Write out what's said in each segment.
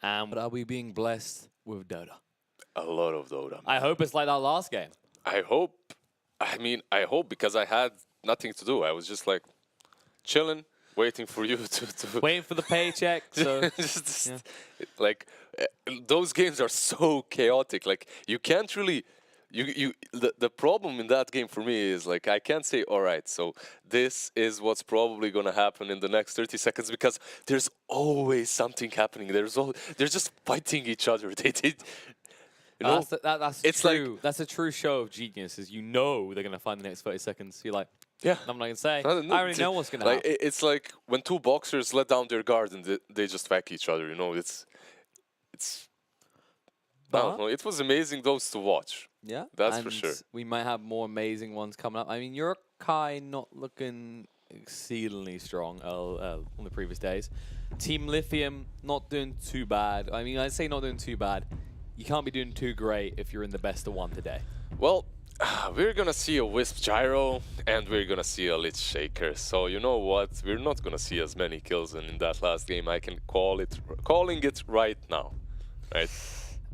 But are we being blessed with Dota? A lot of Dota. I hope it's like that last game. I hope. I mean, I hope because I had nothing to do. I was just like chilling, waiting for you to Waiting for the paycheck. So like those games are so chaotic. Like you can't really. The problem in that game for me is like I can't say all right, so this is what's probably gonna happen in the next 30 seconds because there's always something happening. They're just fighting each other. You know, that's it's true. like That's a true show of genius. Is you know they're gonna find the next 30 seconds. You're like, yeah, I'm not gonna say. No, I already know what's gonna like, happen. It's like when two boxers let down their guard and they just whack each other. You know, it's. I don't know. It was amazing those to watch. Yeah, that's for sure. We might have more amazing ones coming up. I mean, Urukhigh not looking exceedingly strong on the previous days. Team Lithium not doing too bad. I mean, I'd say not doing too bad. You can't be doing too great if you're in the best of one today. Well, we're gonna see a Wisp Gyro and we're gonna see a Lich Shaker. So you know what? We're not gonna see as many kills in that last game. I can calling it right now, right?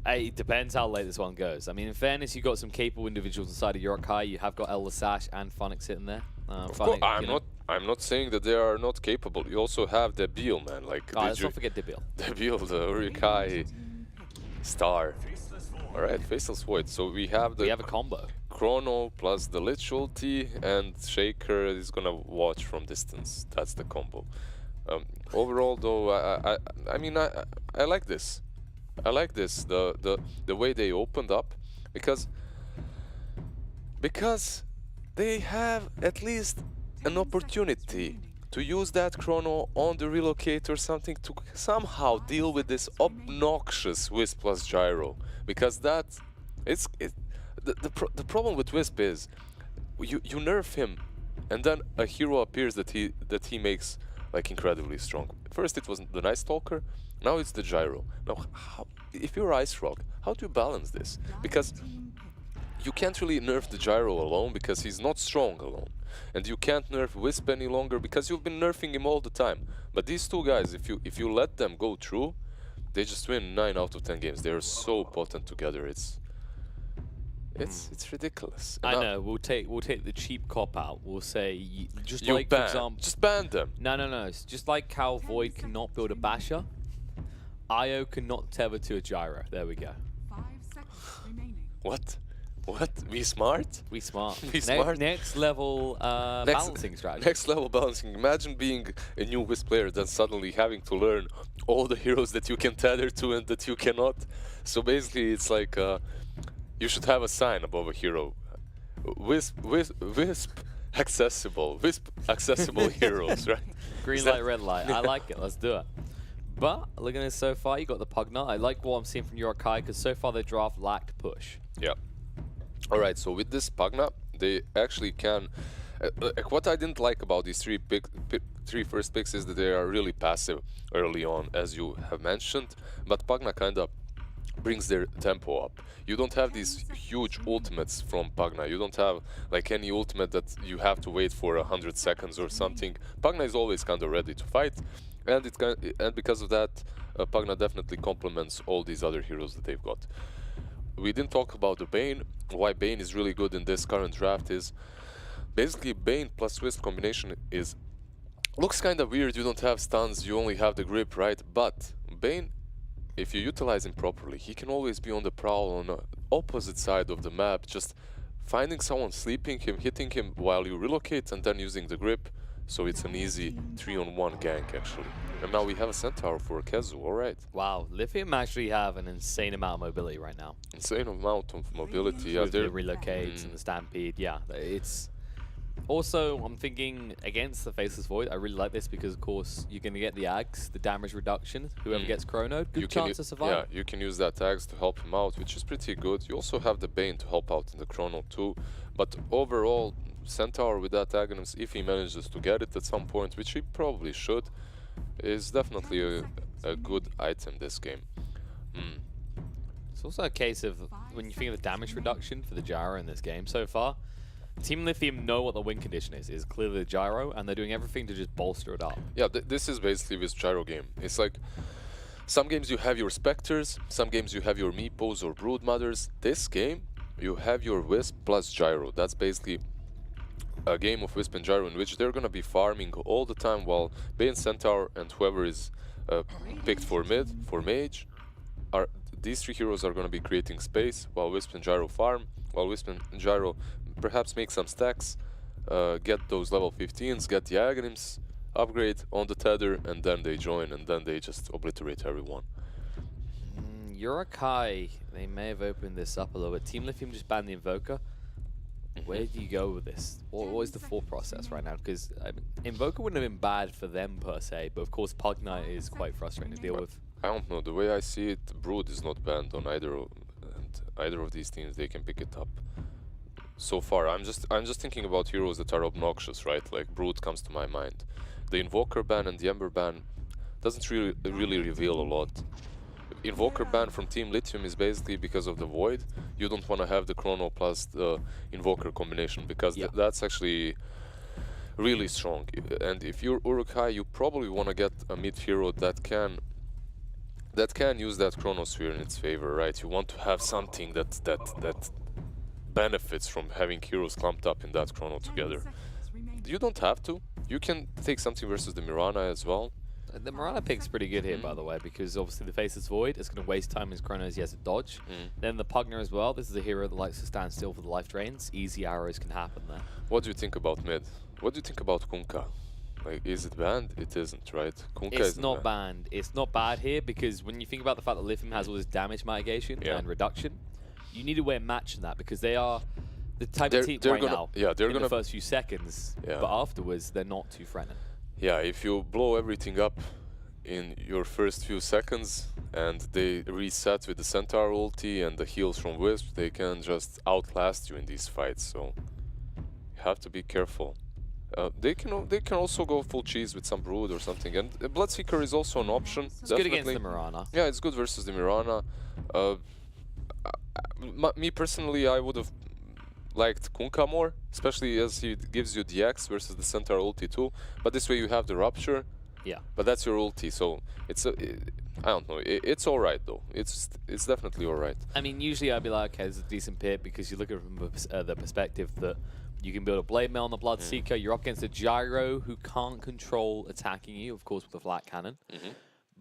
It depends how late this one goes. I mean, in fairness, you've got some capable individuals inside of Urukhigh. You have got Elder Sash and Phonics sitting there. Of course, I'm not saying that they are not capable. You also have Debil, man. Like, let's not forget Debil. Debil, the Urukhigh star. All right, Faceless Void. So we have a combo. Chrono plus the Lich ulti, and Shaker is gonna watch from distance. That's the combo. Overall, though, I mean, I like this. I like this, the way they opened up, because they have at least an opportunity to use that Chrono on the relocate or something to somehow deal with this obnoxious Wisp plus Gyro, because the problem with Wisp is you nerf him and then a hero appears that he makes like incredibly strong. First it was the Night Stalker. Now it's the Gyro. Now, if you're Ice Rock, how do you balance this? Because you can't really nerf the Gyro alone because he's not strong alone. And you can't nerf Wisp any longer because you've been nerfing him all the time. But these two guys, if you let them go through, they just win 9 out of 10 games. They're so potent together. It's ridiculous. I know. We'll take the cheap cop out. We'll say just you like ban. for example, just ban them. No. It's just like how Void cannot build a basher. Io cannot tether to a Gyro. There we go. 5 seconds remaining. What? We smart? We smart. We smart? Next level balancing strategy. Next level balancing. Imagine being a new Wisp player, then suddenly having to learn all the heroes that you can tether to and that you cannot. So basically, it's like you should have a sign above a hero. Wisp accessible heroes, right? Green light, red light. I like it. Let's do it. But looking at it so far, you got the Pugna. I like what I'm seeing from Urukhigh because so far the draft lacked push. Yeah. All right. So with this Pugna, they actually can. What I didn't like about these three first picks is that they are really passive early on, as you have mentioned. But Pugna kind of brings their tempo up. You don't have these huge ultimates from Pugna. You don't have like any ultimate that you have to wait for 100 seconds or something. Pugna is always kind of ready to fight. And because of that, Pugna definitely complements all these other heroes that they've got. We didn't talk about the Bane. Why Bane is really good in this current draft is basically Bane plus Wisp combination looks kind of weird. You don't have stuns, you only have the grip, right? But Bane, if you utilize him properly, he can always be on the prowl on the opposite side of the map, just finding someone, sleeping him, hitting him while you relocate, and then using the grip. So it's an easy 3-on-1 gank, actually. And now we have a Centaur for Kezu, alright. Wow, Lithium actually have an insane amount of mobility right now. Insane amount of mobility, yeah. With the relocates and the Stampede, yeah. It's... Also, I'm thinking against the Faceless Void, I really like this because, of course, you're going to get the Ags, the damage reduction. Whoever gets chronoed, good chance to survive. Yeah, you can use that Ags to help him out, which is pretty good. You also have the Bane to help out in the chrono too. But overall, Centaur with that Aghanim, if he manages to get it at some point, which he probably should, is definitely a good item this game. It's also a case of, when you think of the damage reduction for the Gyro in this game so far, Team Lithium know what the win condition is clearly the Gyro, and they're doing everything to just bolster it up. Yeah, this is basically this Gyro game. It's like, Some games you have your Spectres, some games you have your Meepos or Broodmothers. This game, you have your Wisp plus Gyro. That's basically a game of Wisp and Gyro in which they're gonna be farming all the time while Bane Centaur and whoever is picked for mid, for mage, these three heroes are gonna be creating space while Wisp and Gyro farm, while Wisp and Gyro perhaps make some stacks, get those level 15s, get the Aghanim's upgrade on the tether, and then they join, and then they just obliterate everyone. Urukhigh, they may have opened this up a little bit. Team Lithium just banned the Invoker. Where do you go with this? What is the thought process right now? Because I mean, Invoker wouldn't have been bad for them per se, but of course Pug Knight is quite frustrating to deal with. I don't know. The way I see it, Brood is not banned on either of these teams. They can pick it up. So far, I'm just thinking about heroes that are obnoxious, right? Like Brood comes to my mind. The Invoker ban and the Ember ban doesn't really reveal a lot. Invoker ban from Team Lithium is basically because of the Void. You don't want to have the Chrono plus the Invoker combination because that's actually really strong. And if you're Urukhigh, you probably want to get a mid hero that can use that Chronosphere in its favor, right? You want to have something that benefits from having heroes clumped up in that Chrono together. You don't have to. You can take something versus the Mirana as well. The Mirana pick's pretty good here, by the way, because obviously the Faceless Void is going to waste time as Chronos, he has to dodge. Then the Pugner as well. This is a hero that likes to stand still for the life drains. Easy arrows can happen there. What do you think about mid? What do you think about Kunkka? Like, is it banned? It isn't, right? Kunkka It's not banned. It's not bad here because when you think about the fact that Lithium has all this damage mitigation and reduction, you need a way of matching that because they are the type of team right now. Yeah, they're in the first few seconds, but afterwards they're not too threatening. Yeah, if you blow everything up in your first few seconds and they reset with the Centaur ulti and the heals from Wisp, they can just outlast you in these fights. So you have to be careful. They can also go full cheese with some Brood or something, and Bloodseeker is also an option. It's good against the Mirana. Yeah, it's good versus the Mirana. Me personally, I would have liked Kunkka more, especially as he gives you the X versus the Centaur ulti too. But this way you have the Rupture. Yeah. But that's your ulti, so it's I don't know. It's all right though. It's definitely all right. I mean, usually I'd be like, okay, this is a decent pick because you look at it from the perspective that you can build a Blade Mail on the Bloodseeker. You're up against a Gyro who can't control attacking you, of course, with a flat cannon.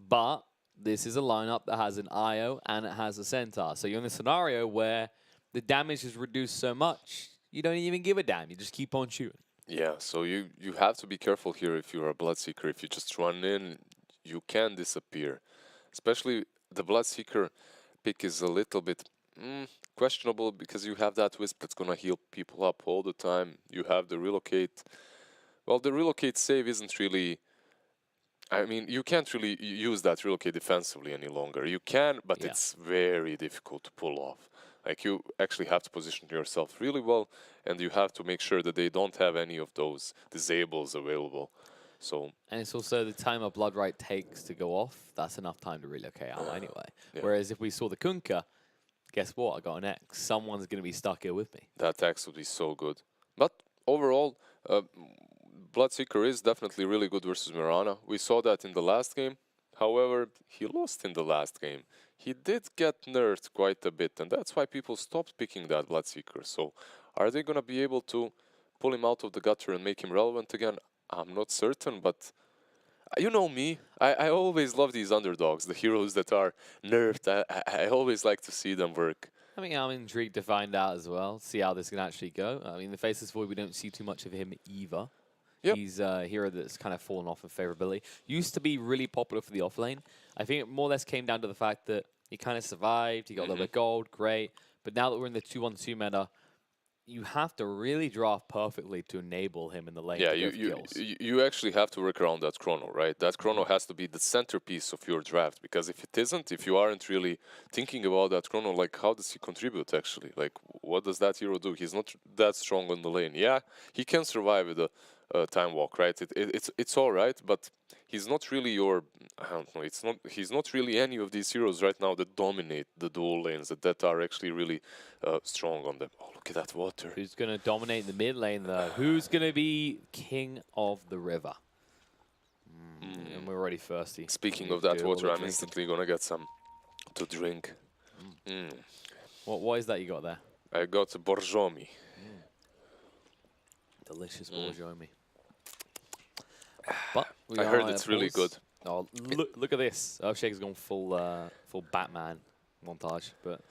But this is a lineup that has an IO and it has a Centaur. So you're in a scenario where the damage is reduced so much, you don't even give a damn. You just keep on shooting. Yeah, so you have to be careful here if you're a Bloodseeker. If you just run in, you can disappear. Especially the Bloodseeker pick is a little bit questionable because you have that Wisp that's gonna heal people up all the time. You have the Relocate. Well, the Relocate save isn't really... I mean, you can't really use that Relocate defensively any longer. You can, but it's very difficult to pull off. Like, you actually have to position yourself really well, and you have to make sure that they don't have any of those disables available. So, and it's also the time a Blood Right takes to go off. That's enough time to relocate out anyway. Whereas if we saw the Kunkka, guess what? I got an X. Someone's going to be stuck here with me. That X would be so good. But overall, Bloodseeker is definitely really good versus Mirana. We saw that in the last game. However, he lost in the last game. He did get nerfed quite a bit, and that's why people stopped picking that Bloodseeker. So, are they going to be able to pull him out of the gutter and make him relevant again? I'm not certain, but you know me. I always love these underdogs, the heroes that are nerfed. I always like to see them work. I mean, I'm intrigued to find out as well, see how this can actually go. I mean, the Faceless Void, we don't see too much of him either. He's a hero that's kind of fallen off in favorability. Used to be really popular for the offlane. I think it more or less came down to the fact that he kind of survived, he got a little bit of gold, great. But now that we're in the 2-1-2 meta, you have to really draft perfectly to enable him in the lane. Yeah, you actually have to work around that Chrono, right? That Chrono has to be the centerpiece of your draft, because if it isn't, if you aren't really thinking about that Chrono, like, how does he contribute actually? Like, what does that hero do? He's not that strong on the lane. Yeah, he can survive with a time walk, right? It's all right, but he's not really your... I don't know. He's not really any of these heroes right now that dominate the dual lanes, that are actually really strong on them. Oh, look at that water. Who's going to dominate the mid lane, though? Who's going to be king of the river? And we're already thirsty. Speaking We of that do a water, little I'm drinking. instantly gonna get some to drink. What is that you got there? I got Borjomi. Delicious Borjomi. But we I heard are it's at really pause. good. Oh, look at this. Urshaker's gone full Batman montage. But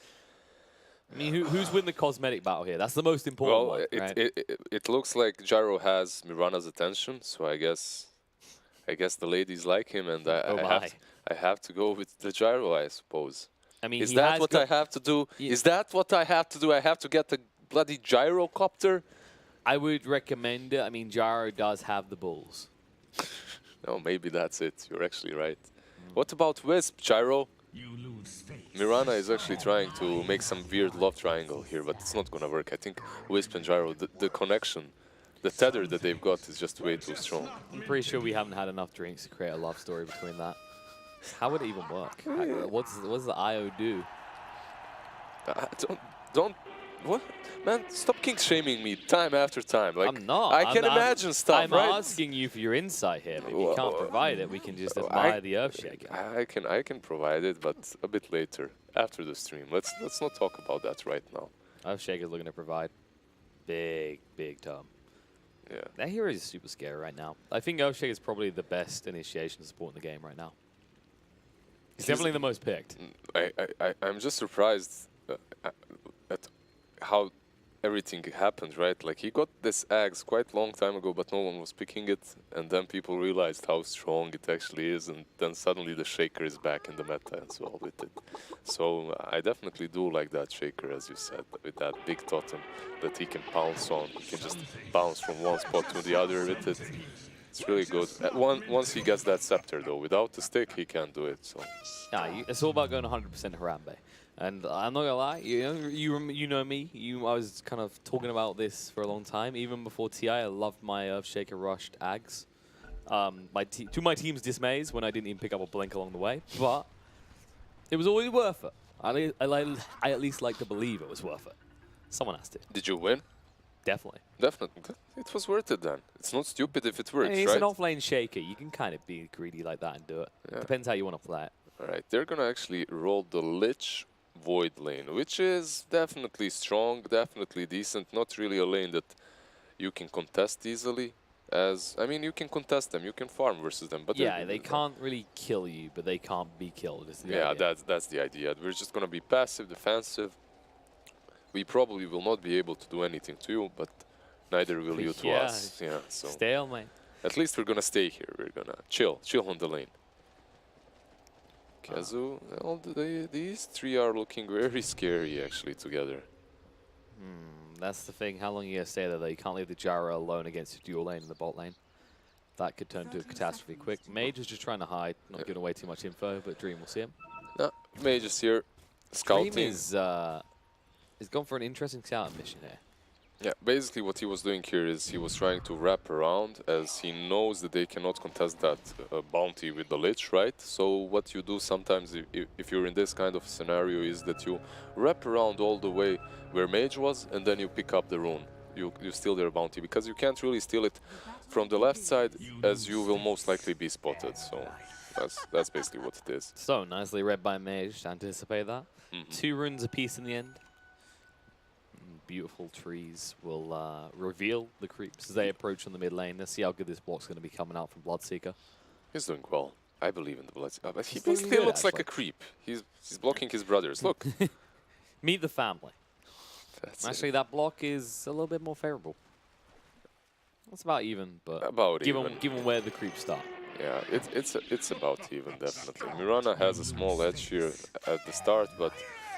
I mean, who's winning the cosmetic battle here? That's the most important Well, one, right? it looks like Gyro has Mirana's attention, so I guess the ladies like him, and I have to go with the Gyro, I suppose. I mean, Is he that has what got, I have to do? Yeah. Is that what I have to do? I have to get the bloody gyrocopter? I would recommend it. I mean, Gyro does have the balls. No, maybe that's it. You're actually right. What about Wisp, Gyro? Mirana is actually trying to make some weird love triangle here, but it's not gonna work. I think Wisp and Gyro, the connection, the tether that they've got is just way too strong. I'm pretty sure we haven't had enough drinks to create a love story between that. How would it even work? What does the IO do? What? Man, stop king shaming me time after time. Like, I'm not. I can imagine stuff, I'm right? asking you for your insight here. But if you can't provide it, we can just admire the Earthshaker. I can provide it, but a bit later, after the stream. Let's not talk about that right now. Earthshaker's looking to provide. Big term. Yeah. That hero is super scary right now. I think Earthshaker is probably the best initiation support in the game right now. He's definitely the most picked. I'm just surprised at how everything happened, right? Like, he got this axe quite long time ago, but no one was picking it, and then people realized how strong it actually is, and then suddenly the Shaker is back in the meta as well with it. So I definitely do like that Shaker, as you said, with that big totem that he can pounce on. He can just bounce from one spot to the other with it. It's really good. Once he gets that scepter, though, without the stick, he can't do it. So Yeah, it's all about going 100% Harambe. And I'm not gonna lie, you know me. I was kind of talking about this for a long time. Even before TI, I loved my Earthshaker rushed Ags. To my team's dismays when I didn't even pick up a blink along the way. But it was always worth it. I at least like to believe it was worth it. Someone has to. did you win? Definitely. Definitely. It was worth it then. It's not stupid if it works, It's right? an offlane Shaker. You can kind of be greedy like that and do it. Yeah. Depends how you want to play it. All right, they're gonna actually roll the Lich Void lane, which is definitely strong, definitely decent. Not really a lane that you can contest easily. I mean, you can contest them, you can farm versus them, but Yeah, they can't really kill you, but they can't be killed. Is the Yeah, idea. that's the idea. We're just gonna be passive, defensive. We probably will not be able to do anything to you, but neither will you to Yeah. us. Yeah, so Stalemate. at least we're gonna stay here. We're gonna chill on the lane. Kazu, these three are looking very scary actually together. That's the thing. How long are you going to stay there, though? You can't leave the Gyro alone against a dual lane in the bot lane. That could turn to a catastrophe quick. Mage is just trying to hide, not giving away too much info, but Dream will see him. No, Mage is here, scouting. Dream is gone for an interesting scouting mission here. Yeah, basically what he was doing here is he was trying to wrap around, as he knows that they cannot contest that bounty with the Lich, right? So what you do sometimes if you're in this kind of scenario is that you wrap around all the way where Mage was, and then you pick up the rune. You steal their bounty, because you can't really steal it from the left side, as you will most likely be spotted. So that's basically what it is. So nicely read by Mage to anticipate that. 2 runes apiece in the end. Beautiful trees will reveal the creeps as they approach on the mid lane. Let's see how good this block's going to be coming out from Bloodseeker. He's doing well. I believe in the Bloodseeker. But he He's doing basically good, looks like a actually. creep. He's blocking his brothers. Look. Meet the family. That's Actually, that block is a little bit more favorable. It's about even, but About even. given where the creeps start. Yeah, it's about even, definitely. Mirana has a small edge here at the start, but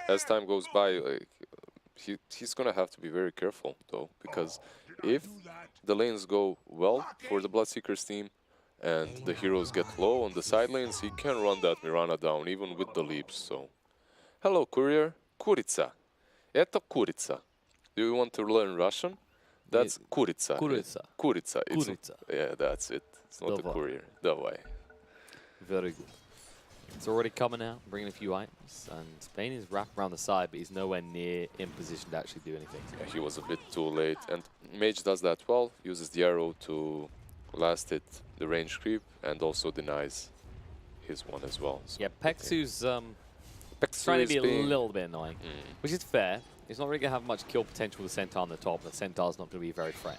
as time goes by, like, he's gonna have to be very careful, though, because if the lanes go well for the Bloodseekers team and the heroes get low on the side lanes, he can run that Mirana down, even with the leaps, so... Hello, courier. Kurica. Это курица. Do you want to learn Russian? That's курица. Kurica. Kurica. Kurica. Yeah, that's it. It's not a Давай. courier. Давай. Very good. It's already coming out, bringing a few items, and Spain is wrapped around the side, but he's nowhere near in position to actually do anything. Yeah, he was a bit too late, and Mage does that well, uses the arrow to Last hit, the range creep, and also denies his one as well. So Yeah, Pexu's Pexu trying to is be a being- little bit annoying, which is fair. He's not really going to have much kill potential with the Centaur on the top. The Centaur's not going to be very friend.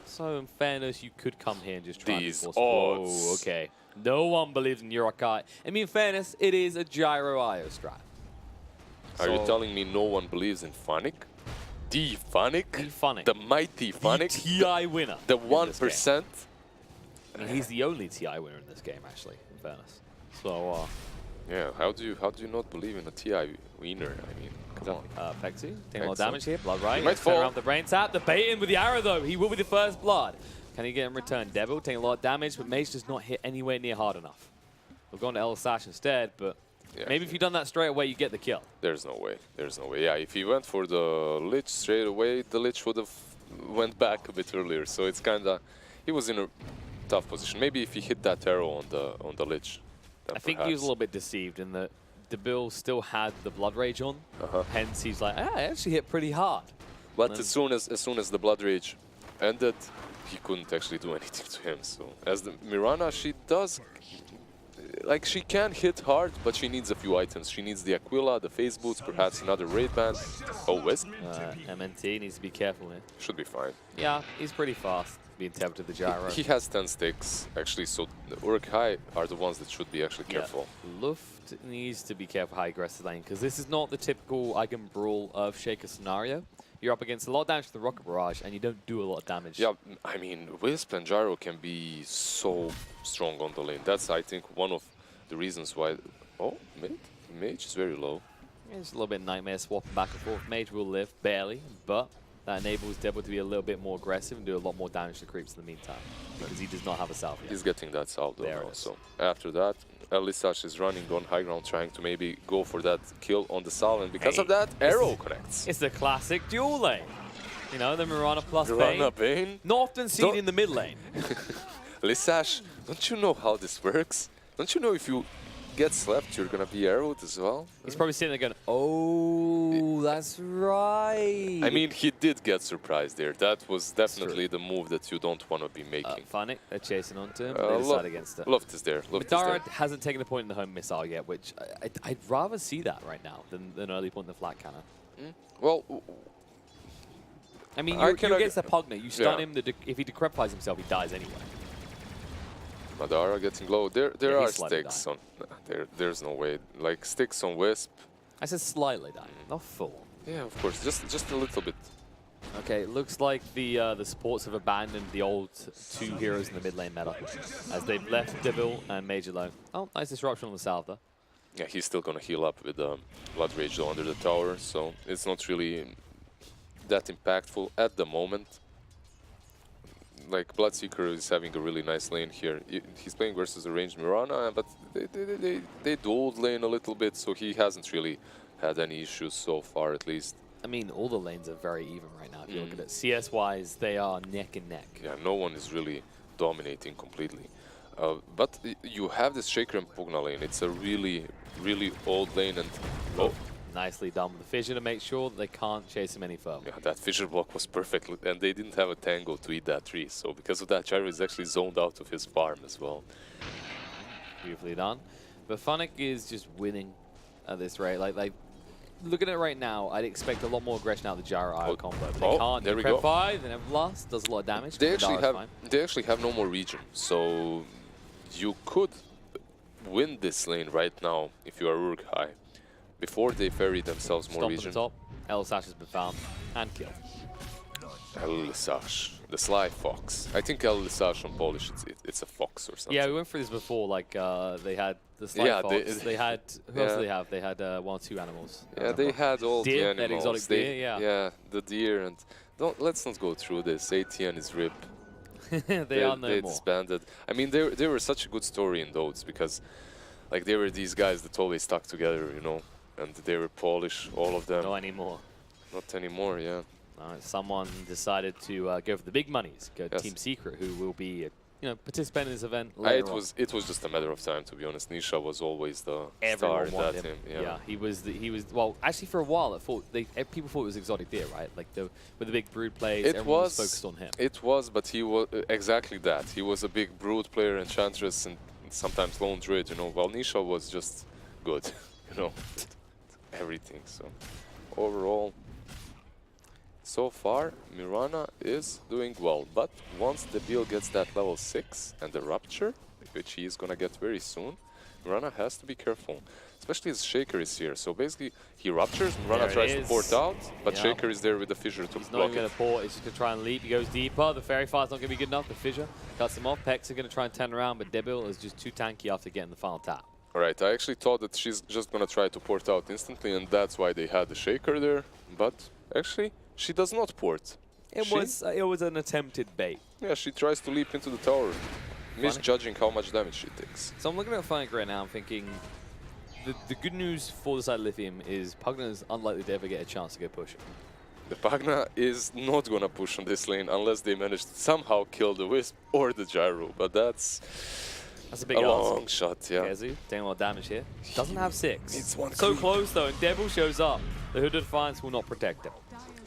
So, in fairness, you could come here and just try These and force. odds. Whoa, okay. No one believes in Urukhigh. I mean, in fairness, it is a gyro IO strat. Are you So- telling me no one believes in Funnick? The Funnick? The Funnick. The mighty Funnick? The TI winner. The in this 1%? game. I mean, he's the only TI winner in this game, actually, in fairness. So, Yeah, how do you not believe in a TI winner? I mean, come on. Pexu taking a lot of Pexu. damage here. Blood right. might Let's turn fall. around the brain tap. The bait in with the arrow, though. He will be the first blood. Can he get in return? Devil taking a lot of damage, but Mage does not hit anywhere near hard enough. We're going to El Sash instead, but Yeah, maybe if you'd done that straight away, you get the kill. There's no way. There's no way. Yeah, if he went for the Lich straight away, the Lich would have went back a bit earlier. So it's kind of... He was in a tough position. Maybe if he hit that arrow on the Lich, then I think he was perhaps. a little bit deceived in that Debil still had the Blood Rage on. Hence, he's like, I actually hit pretty hard. But then- as soon as the Blood Rage ended, he couldn't actually do anything to him. So as the Mirana, she does, like, she can hit hard, but she needs a few items. She needs the Aquila, the Phase Boots, perhaps another Raid Band. Oh, Wisp MNT needs to be careful here. should be fine. Yeah, he's pretty fast being tapped with the gyro. He has 10 sticks actually, so the Urukhigh are the ones that should be actually careful. Yeah. Luft needs to be careful how he aggressive lane, because this is not the typical Eigen Brawl Earth Shaker scenario. You're up against a lot of damage from the Rocket Barrage, and you don't do a lot of damage. Yeah, I mean, Wisp and Gyro can be so strong on the lane. That's, I think, one of the reasons why... Oh, Mage is very low. It's a little bit nightmare swapping back and forth. Mage will live, barely, but that enables Devil to be a little bit more aggressive and do a lot more damage to creeps in the meantime, because he does not have a salve yet. He's getting that salve There now. it is. So after that, Elisash is running on high ground, trying to maybe go for that kill on the salve, and because of that, arrow connects. It's the classic dual lane. You know, the Mirana plus Mirana Bane. Bane. Not often seen Don't- in the mid lane. Elisash, don't you know how this works? Don't you know if you get slapped, you're gonna be arrowed as well? He's probably sitting there going, oh, that's right. I mean, he did get surprised there. That was definitely the move that you don't want to be making. Funnick, they're chasing onto him, but they decide against it. Luft is there. Luft is there. Midara hasn't taken the point in the home missile yet, which I'd rather see that right now than early point in the flat cannon. Well, I mean, I you're can against the Pugna. You stun Yeah. him, if he decrepifies himself, he dies anyway. Madara getting low. There Yeah, are he's slightly sticks on. There's no way. Like sticks on Wisp. I said slightly dying, not full. Yeah, of course. Just a little bit. Okay, it looks like the supports have abandoned the old two heroes in the mid lane meta, as they've left Devil and Major low. Oh, nice disruption on the south there. Yeah, he's still gonna heal up with Blood Rage though under the tower, so it's not really that impactful at the moment. Like Bloodseeker is having a really nice lane here. He's playing versus a ranged Mirana, but they dueled lane a little bit, so he hasn't really had any issues so far, at least. I mean, all the lanes are very even right now. If you look at it, CS-wise, they are neck and neck. Yeah, no one is really dominating completely. But you have this Shaker and Pugna lane. It's a really, really old lane, and oh, Nicely done with the fissure to make sure that they can't chase him any further. yeah, that fissure block was perfect, and they didn't have a tango to eat that tree. So because of that, Gyro is actually zoned out of his farm as well. Beautifully done. But Funnick is just winning at this rate. Like looking at it right now, I'd expect a lot more aggression out of the Gyro IO combo. But they can't. There we go. 5, they never blast, does a lot of damage. They actually Madara's have fine. no more region, so you could win this lane right now if you are Urukhigh. Before they ferry themselves more Stomp at region. the top. El Sash has been found and killed. El Sash, the sly fox. I think El Sash on Polish, it's a fox or something. Yeah, we went through this before. Like they had the Sly Yeah, Fox. They had who else yeah. did they have? They had 1 or 2 animals. I Yeah, they remember. had all Deer, the that animals. exotic deer, yeah. Yeah, the deer, and let's not go through this. ATN is RIP. they are no they more. disbanded. I mean, they were such a good story in Dotes because, like, they were these guys that always stuck together, you know, and they were Polish, all of them. Not anymore. Not anymore, yeah. Someone decided to go for the big monies, go Yes. Team Secret, who will be you know, participate in this event It later on. was just a matter of time, to be honest. Nisha was always the Everyone star in wanted that him. team. Yeah. He was well, actually for a while people thought it was Exotic Deer, right? Like with the big brood plays, everyone was focused on him. It was, but he was exactly that. He was a big brood player, enchantress, and sometimes lone druid, you know, while Nisha was just good, you know, everything. So overall, so far, Mirana is doing well, but once the Bill gets that level 6 and the Rupture, which he is gonna get very soon, Mirana has to be careful, especially as Shaker is here. So basically, he Ruptures, Mirana tries to port out, but Shaker is there with the Fissure to He's not block even going it. to port, he's just going to try and leap. He goes deeper, the Fairy Fire's not going to be good enough, the Fissure cuts him off. Pex are going to try and turn around, but Debil is just too tanky after getting the final tap. Alright, I actually thought that she's just gonna try to port out instantly, and that's why they had the Shaker there, but actually, she does not port. It was an attempted bait. Yeah, she tries to leap into the tower, misjudging how much damage she takes. So I'm looking at Fnatic right now, I'm thinking, the good news for the side of Lithium is Pugna is unlikely to ever get a chance to go push it. The Pagna is not gonna push on this lane unless they manage to somehow kill the Wisp or the Gyro, but that's a big a ask. long shot, yeah. Kezu taking a lot of damage here. Doesn't have 6. Needs one So creep. close though, and Devil shows up. The Hooded Defiance will not protect him.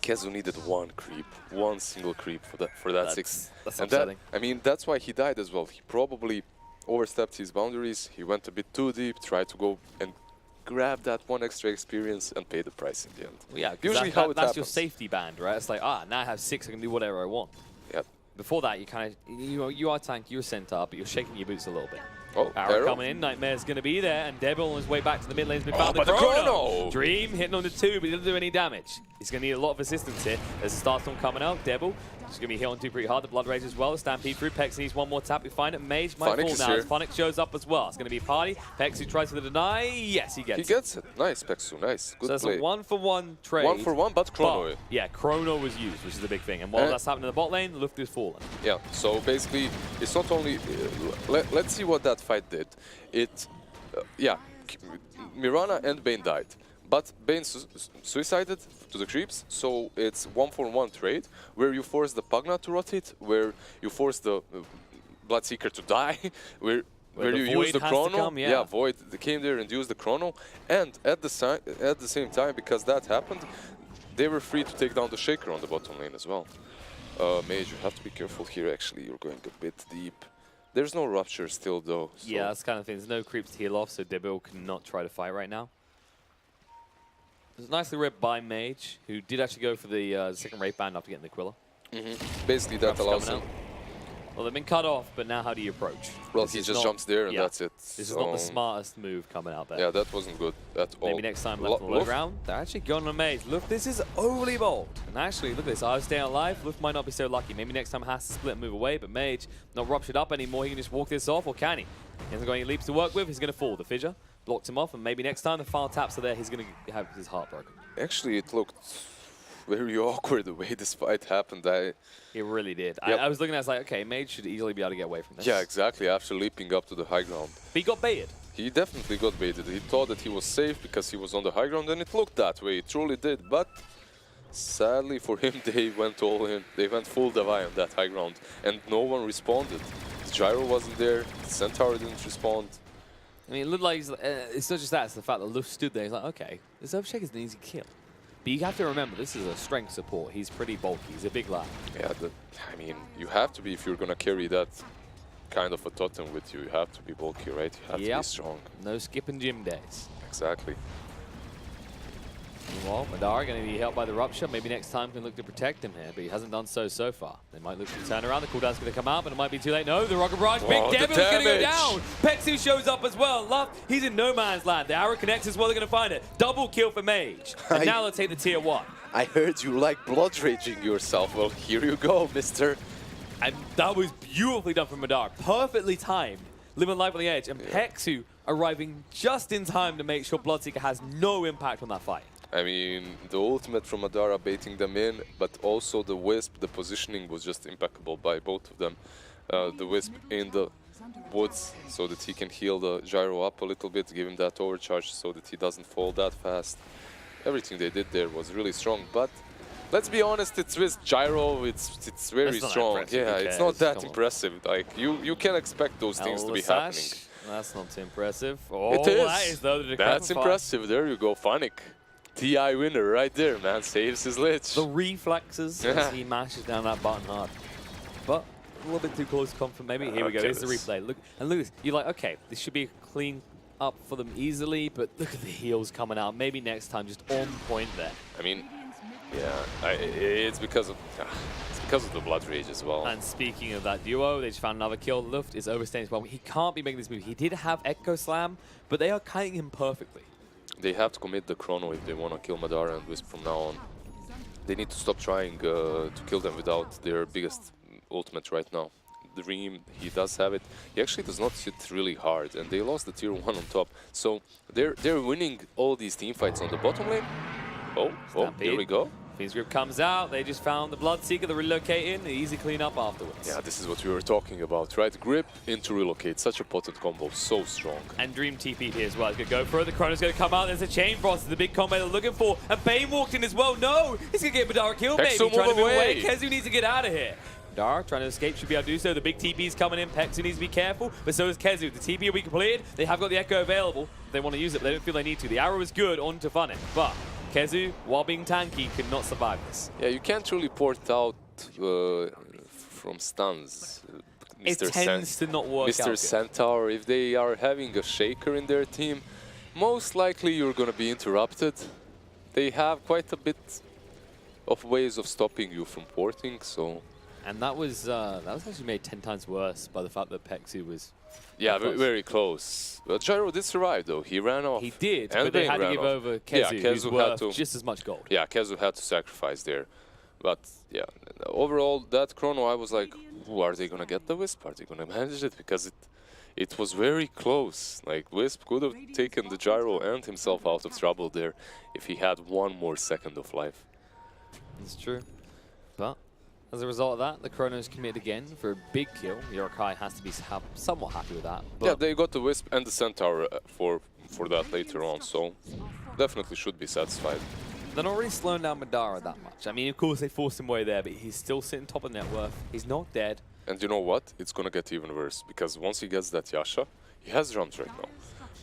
Kezu needed one creep, one single creep for that 6. That's And upsetting. I mean, that's why he died as well. He probably overstepped his boundaries. He went a bit too deep, tried to go and grab that one extra experience and pay the price in the end. Well, yeah, Usually that's happens. your safety band, right? It's like, now I have 6, I can do whatever I want. Yep. Before that, you kind of, you are tank, you're sent up, but you're shaking your boots a little bit. Oh, Arrow coming in, Nightmare's going to be there, and Devil on his way back to the mid lane's been found. but the Chrono! Dream hitting on the 2, but he doesn't do any damage. He's going to need a lot of assistance here. There's a Starstorm coming out. Devil is going to be hit on 2 pretty hard. The Blood Rage as well. Stampede through. Pex needs one more tap. We find it. Mage might Phonic fall is now. here. As Phonic shows up as well. It's going to be a party. Pex who tries for the deny. Yes, he gets it. He gets it. Nice, Pexu, nice. Good So that's play. a 1-for-1 trade. 1-for-1, but Chrono. Yeah, Chrono was used, which is the big thing. And while that's happening in the bot lane, Luft is fallen. Yeah, so basically, it's not only... let's see what that fight did. Mirana and Bane died. But Bane suicided to the creeps, so it's 1-for-1 trade, where you force the Pugna to rotate, where you force the Bloodseeker to die, where you use the Chrono. Yeah, Void came there and used the Chrono. And at the same time, because that happened, they were free to take down the Shaker on the bottom lane as well. Mage, you have to be careful here, actually. You're going a bit deep. There's no Rupture still, though. So. Yeah, that's kind of thing. There's no creeps to heal off, so Debil cannot try to fight right now. It was nicely ripped by Mage, who did actually go for the second Wraith Band after getting the Quilla. Basically, that Grab's allows coming him. out. Well, they've been cut off, but now how do you approach? Well, This he is just not- jumps there and yeah, that's it. This is not the smartest move coming out there. Yeah, that wasn't good at all. Maybe next time left on the low ground. They're actually going on Mage. Look, this is overly bold. And actually, look at this. I was staying alive. Luft might not be so lucky. Maybe next time has to split and move away, but Mage not ruptured up anymore. He can just walk this off, or can he? He hasn't got any leaps to work with. He's going to fall. The Fissure blocked him off, and maybe next time the final taps are there, he's going to have his heart broken. Actually, it looked very awkward the way this fight happened. It really did. Yep. I was looking at it, I was like, okay, Mage should easily be able to get away from this. Yeah, exactly. After leaping up to the high ground. But he got baited. He definitely got baited. He thought that he was safe because he was on the high ground, and it looked that way. It truly did. But sadly for him, they went all in. They went full Davai on that high ground, and no one responded. The Gyro wasn't there. The Centaur didn't respond. I mean, it looked like it's not just that, it's the fact that Luft stood there. He's like, okay, this Overshake is an easy kill. But you have to remember, this is a strength support. He's pretty bulky. He's a big lad. Yeah, I mean, you have to be if you're going to carry that kind of a totem with you. You have to be bulky, right? You have to be strong. No skipping gym days. Exactly. Meanwhile, Madara going to be helped by the Rupture. Maybe next time can look to protect him here, but he hasn't done so far. They might look to turn around. The cooldown's going to come out, but it might be too late. No, the Rocket Barrage. Big Devil's going to go down. Pexu shows up as well. Love, he's in no man's land. The arrow connects as well. They're going to find it. Double kill for Mage. And now they'll take the tier 1. I heard you like blood raging yourself. Well, here you go, mister. And that was beautifully done from Madara. Perfectly timed. Living life on the edge. And Pexu arriving just in time to make sure Bloodseeker has no impact on that fight. I mean, the ultimate from Madara baiting them in, but also the Wisp, the positioning was just impeccable by both of them. The Wisp in the woods so that he can heal the Gyro up a little bit, give him that overcharge so that he doesn't fall that fast. Everything they did there was really strong, but let's be honest, it's with gyro, it's very That's not strong. impressive, Yeah, who it's not cares? that Come on. impressive. Like you can expect those things to be happening. That's not too impressive. Oh, It is. that is though the That's decrepify. impressive. There you go, Funnick. TI winner right there, man. Saves his lich. The reflexes Yeah. as he mashes down that button hard. But a little bit too close to confident maybe. Here we go, here's the Jealous. replay. Look, and look at this. You're like, okay, this should be clean up for them easily, but look at the heals coming out. Maybe next time just on point there. I mean, yeah, it's because of the blood rage as well. And speaking of that duo, they just found another kill. Luft is overstaying as well. He can't be making this move. He did have Echo Slam, but they are kiting him perfectly. They have to commit the chrono if they want to kill Madara and Wisp from now on. They need to stop trying to kill them without their biggest ultimate right now. Dream, he does have it. He actually does not hit really hard, and they lost the tier 1 on top. So they're winning all these team fights on the bottom lane. Oh, here we go. Fiend's Grip comes out. They just found the Bloodseeker, the relocating, the easy cleanup afterwards. Yeah, this is what we were talking about, right? Grip into relocate, such a potent combo, so strong. And Dream TP here as well. He's going to go for it. The Chrono's going to come out. There's a Chain Frost, the big combo they're looking for. And Bane walked in as well. No! He's going to get Madara killed, Pexu, maybe. Trying to move move away. away. Kezu needs to get out of here. Madara trying to escape, should be able to do so. The big TP's coming in. Pexu needs to be careful, but so does Kezu. The TP will be completed. They have got the Echo available. They want to use it, but they don't feel they need to. The arrow is good on to Funnick, but Kezu, while being tanky, could not survive this. Yeah, you can't really port out from stuns. It tends to not work out Mr. good. Centaur, if they are having a Shaker in their team, most likely you're going to be interrupted. They have quite a bit of ways of stopping you from porting, so... And that was actually made 10 times worse by the fact that Pexu was... Yeah, close. very close. But Gyro did survive, though. He ran off. He did, and but they Bane had to ran give off. over Kezu, Yeah, who's Kezu worth had to. just as much gold. Yeah, Kezu had to sacrifice there. But yeah, overall, that chrono, I was like, "Ooh, are they gonna get the Wisp? Are they gonna manage it?" Because it was very close. Like, Wisp could have taken the Gyro and himself out of trouble there if he had one more second of life. It's true. But as a result of that, the Chrono's committed again for a big kill. Urukhigh has to be somewhat happy with that. But Yeah, they got the Wisp and the Centaur for that later on, so definitely should be satisfied. they're not really slowing down Madara that much. I mean, of course, they forced him away there, but he's still sitting top of net worth. He's not dead. And you know what? It's gonna get even worse, because once he gets that Yasha, he has drums right now.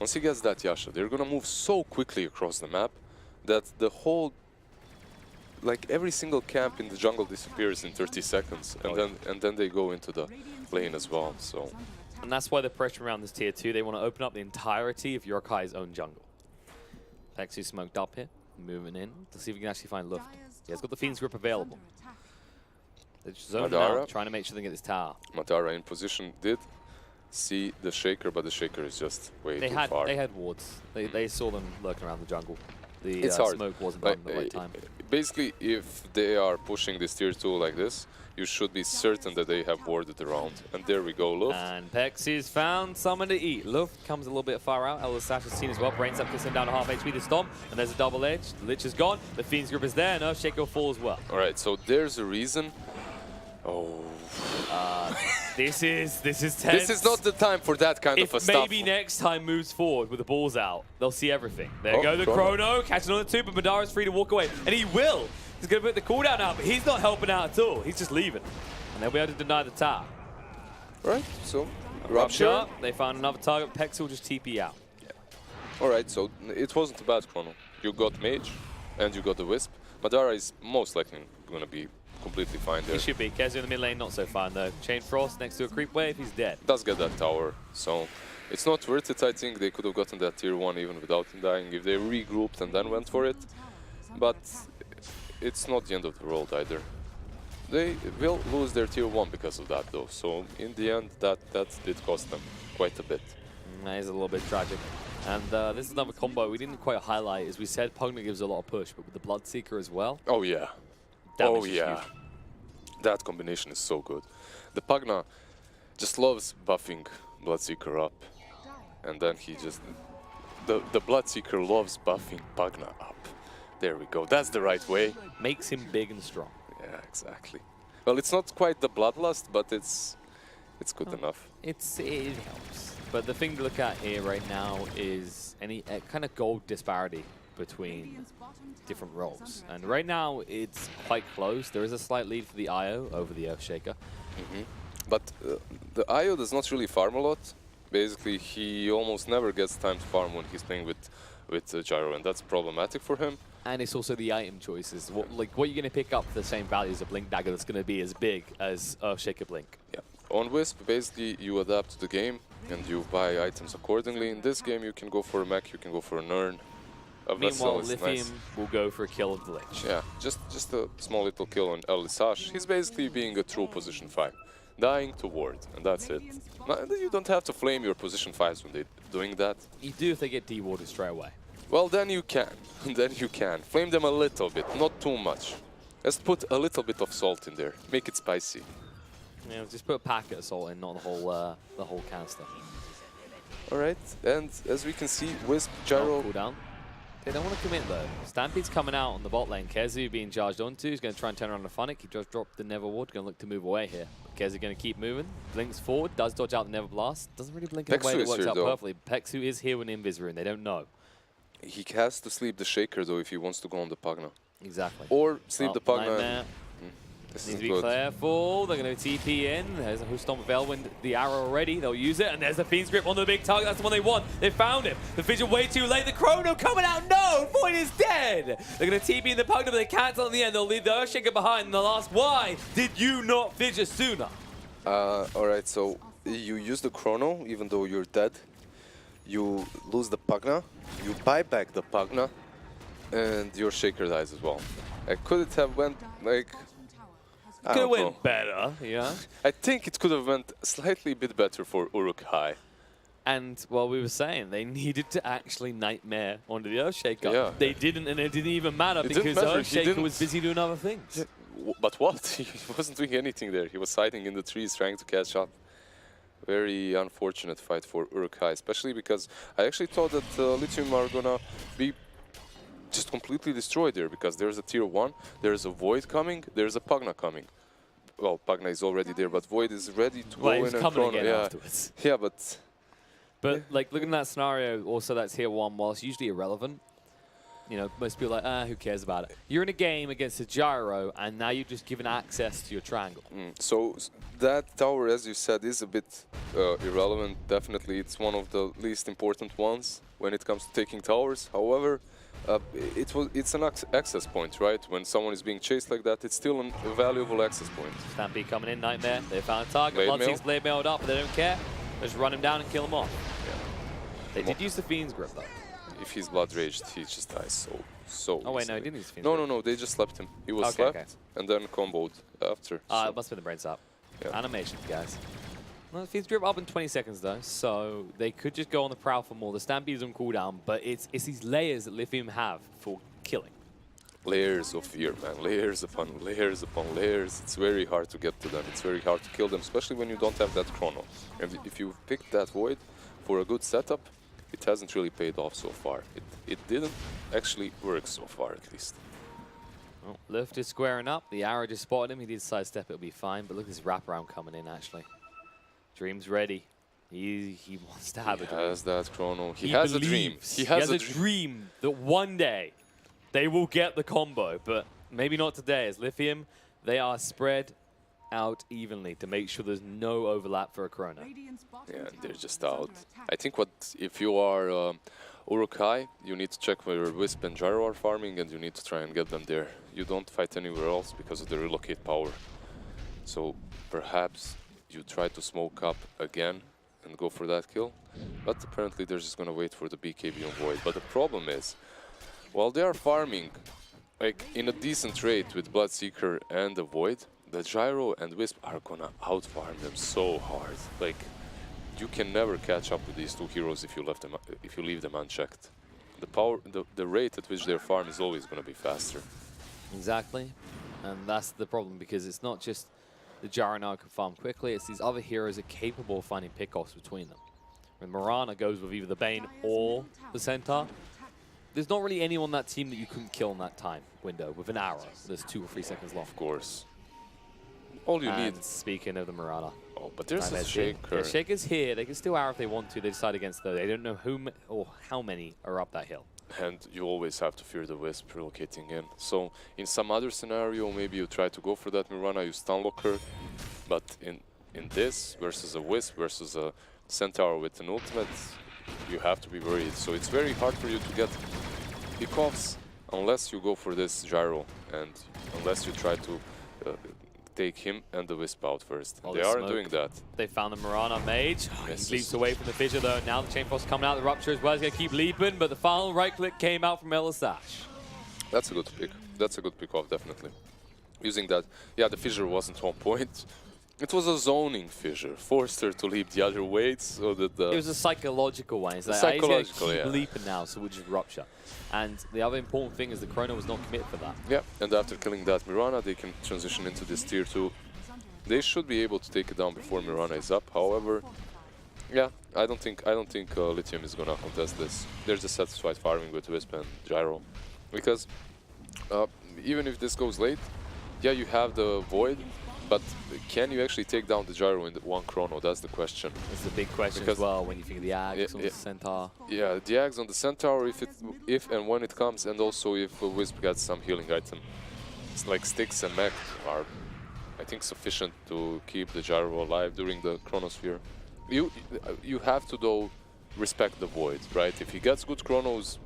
Once he gets that Yasha, they're gonna move so quickly across the map that the whole, like every single camp in the jungle disappears in 30 seconds, and then they go into the lane as well. So, And that's why the pressure around this tier 2. They want to open up the entirety of Urukhai's own jungle. Pexu smoked up here, moving in to see if we can actually find Luft. He has got the Fiend's Grip available. They're just zoning Madara. out, trying to make sure they get this tower. Madara in position did see the Shaker, but the Shaker is just way too far. They had wards. They saw them lurking around the jungle. The It's hard. smoke wasn't done at the right time. Basically, if they are pushing this tier 2 like this, you should be certain that they have warded around. And there we go, Luft. And Pexu's found someone to eat. Luft comes a little bit far out. Elder Sash is seen as well. Brains up, kissing down to half HP to Stomp. And there's a double edge. The Lich is gone. The Fiend's Grip is there. And Earthshaker will fall as well. Alright, so there's a reason. Oh. This is tense. This is not the time for that kind of a If stuff. maybe next time moves forward with the balls out, they'll see everything. There Oh, go the Chrono. Chrono, catching on the 2, but Madara's free to walk away. And he will. He's going to put the cooldown out, but he's not helping out at all. He's just leaving. And they'll be able to deny the tower. Right, so Rupture. They found another target. Pex will just TP out. Alright, so it wasn't a bad chrono. You got Mage, and you got the Wisp. Madara is most likely going to be completely fine there. He should be. Kezu in the mid lane, not so fine though. Chain Frost next to a creep wave, he's dead. Does get that tower, so it's not worth it. I think they could have gotten that tier 1 even without him dying if they regrouped and then went for it. But it's not the end of the world either. They will lose their tier 1 because of that though, so in the end that did cost them quite a bit. That is a little bit tragic. And this is another combo we didn't quite highlight. As we said, Pugna gives a lot of push, but with the Bloodseeker as well. Oh yeah. Damage Oh is yeah. huge. That combination is so good. The Pugna just loves buffing Bloodseeker up. And then he just... The Bloodseeker loves buffing Pugna up. There we go. That's the right way. Makes him big and strong. Yeah, exactly. Well, it's not quite the Bloodlust, but it's good enough. It helps. But the thing to look at here right now is any kind of gold disparity between Radiant's bottom tower different is roles. under And attack. right now, it's quite close. There is a slight lead for the IO over the Earthshaker. But the IO does not really farm a lot. Basically, he almost never gets time to farm when he's playing with Gyro, and that's problematic for him. And it's also the item choices. What you're going to pick up for the same value as a Blink Dagger that's going to be as big as Earthshaker Blink. Yeah. On Wisp, basically, you adapt to the game and you buy items accordingly. In this game, you can go for a mech, you can go for an urn. A Meanwhile, vessel is Lithium nice. will go for a kill of the Lich. Yeah, just a small little kill on El Lisage. He's basically being a true position 5. Dying to ward, and that's it. You don't have to flame your position 5s when they're doing that. You do if they get dewarded straight away. Well, then you can. Then you can. Flame them a little bit, not too much. Just put a little bit of salt in there. Make it spicy. Yeah, just put a packet of salt in, not the whole canister. Alright, and as we can see, Wisp, Gyro... Cooldown. They don't want to commit though. Stampede's coming out on the bot lane. Kezu being charged onto. He's going to try and turn around the Phonic. He just dropped the Nether Ward. Going to look to move away here. Kezu going to keep moving. Blinks forward. Does dodge out the Nether Blast. Doesn't really blink in a way Pexu that is works here, out though. perfectly. Pexu is here with Invis Rune. They don't know. He has to sleep the Shaker though if he wants to go on the Pugna. Exactly. Or sleep the Pugna. Nightmare. This Needs is to be good. careful. They're going to TP in. There's a Huston with Elwind, the arrow already. They'll use it. And there's the Fiend's Grip on the big target. That's the one they want. They found him. The Vision way too late. The Chrono coming out. No! Void is dead. They're going to TP in the Pugna, but they cancel in the end. They'll leave the Earthshaker behind in the last. Why did you not Fidget sooner? Alright, so you use the Chrono even though you're dead. You lose the Pugna. You buy back the Pugna. And your Shaker dies as well. Could it have went like... I Could have don't know. went better, yeah. I think it could have went slightly bit better for Urukhigh. And what we were saying, they needed to actually Nightmare onto the Earthshaker. Yeah. They didn't, and it didn't even matter It didn't because matter, he Earthshaker didn't- was busy doing other things. But what? He wasn't doing anything there. He was hiding in the trees trying to catch up. Very unfortunate fight for Urukhigh, especially because I actually thought that Lithium are gonna be just completely destroyed there because there's a tier 1, there's a Void coming, there's a Pugna coming. Well, Pugna is already there, but Void is ready to Well, go he was in and coming Chrono. again Yeah. afterwards. Yeah, but But like looking at that scenario, also that tier 1, while it's usually irrelevant, you know, most people are like, who cares about it? You're in a game against a Gyro, and now you're just given access to your triangle. So that tower, as you said, is a bit irrelevant. Definitely, it's one of the least important ones when it comes to taking towers. However, it's an access point, right? When someone is being chased like that, it's still a valuable access point. Stampede coming in, Nightmare. They found a target. Blade Bloodseek's mail. blade mailed up, but they don't care. They just run him down and kill him off. Yeah. They did use the Fiend's Grip though. If he's blood raged, he just dies so Oh wait, no, he easily. didn't use the Fiend's No, Grip. no, they just slapped him. He was Okay, slapped okay. and then comboed after. so- It must have been the brain sap. Yeah. Animations, guys. Well, the Fiend's Grip up in 20 seconds though, so they could just go on the prowl for more. The Stampede's on cooldown, but it's these layers that Lithium have for killing. Layers of fear, man. Layers upon layers upon layers. It's very hard to get to them. It's very hard to kill them, especially when you don't have that Chrono. And if you pick that Void for a good setup, it hasn't really paid off so far. It didn't actually work so far, at least. Well, Lift is squaring up. The arrow just spotted him. He did sidestep. It'll be fine. But look at this wraparound coming in, actually. Dream's ready. He wants to have He a dream. has that Chrono. He has a dream. believes. He has a dream that one day they will get the combo, but maybe not today. As Lithium, they are spread out evenly to make sure there's no overlap for a Chrono. Radiant's bottom Yeah, tower they're just is under out. attack. I think if you are Urukhigh, you need to check where Wisp and Gyro are farming, and you need to try and get them there. You don't fight anywhere else because of the relocate power. So perhaps you try to smoke up again and go for that kill, but apparently they're just gonna wait for the BKB on Void. But the problem is, while they are farming like in a decent rate with Bloodseeker and the Void, the Gyro and Wisp are gonna outfarm them so hard. Like, you can never catch up with these two heroes if you leave them unchecked. The rate at which their farm is always gonna be faster. Exactly. And that's the problem, because it's not just the Gyro now can farm quickly, it's these other heroes that are capable of finding pickoffs between them. When Mirana goes with either the Bane or the Centaur, there's not really anyone on that team that you couldn't kill in that time window with an arrow. There's 2 or 3 seconds left. Of course. All you need. And speaking of the Mirana, Oh, but there's a Yeah, Shaker. Shaker's here. They can still arrow if they want to. They decide against though. They don't know whom or how many are up that hill. and you always have to fear the Wisp relocating in. So in some other scenario, maybe you try to go for that Mirana, you stun lock her, but in this, versus a Wisp, versus a Centaur with an ultimate, you have to be worried. So it's very hard for you to get pick-offs unless you go for this gyro, and unless you try to take him and the Wisp out first. Oh, They the aren't smoke. doing that. They found the Mirana Mage. He Misses. leaps away from the Fissure though. Now the Chain Frost coming out, the Rupture as well. He's going to keep leaping, but the final right click came out from Elisash. That's a good pick. That's a good pick-off, definitely. Using that, yeah, the Fissure wasn't on point. It was a zoning Fissure, forced her to leap the other way so that the... It was a psychological one. It's like, Psychological, he's going to keep yeah. leaping now, so we'll just Rupture. And the other important thing is the Chrono was not committed for that. Yeah, and after killing that Mirana, they can transition into this tier 2. They should be able to take it down before Mirana is up. However, yeah, I don't think Lithium is gonna contest this. They're just satisfied farming with Wisp and Gyro, because even if this goes late, yeah, you have the Void, but can you actually take down the Gyro in the one Chrono? That's the question. This is a big question Because- as well when you think of the Ags on yeah. the Centaur. Yeah, the Ags on the Centaur, if and when it comes, and also if Wisp gets some healing item. It's like Styx and Mech are, I think, sufficient to keep the Gyro alive during the Chronosphere. You have to, though, respect the Void, right? If he gets good Chronos,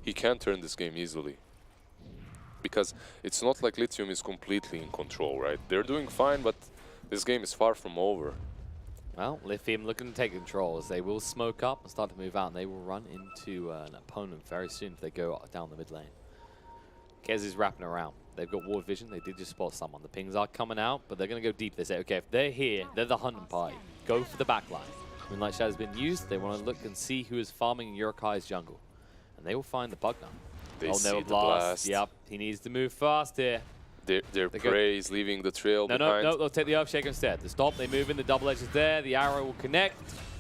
he can turn this game easily. Because it's not like Lithium is completely in control, right? They're doing fine, but this game is far from over. Well, Lithium looking to take control as they will smoke up and start to move out, and they will run into an opponent very soon if they go down the mid lane. Kez is wrapping around. They've got ward vision. They did just spot someone. The pings are coming out, but they're going to go deep. They say, okay, if they're here, they're the hunting party. Go for the back line. Moonlight Shadow's been used. They want to look and see who is farming Urukhig's jungle. And they will find the Pugna. They Oh, see no the blast. blast. Yep, he needs to move fast here. Their They go- prey is leaving the trail No, behind. they'll take the Earthshaker instead. The stop, they move in, the double edge is there, the arrow will connect,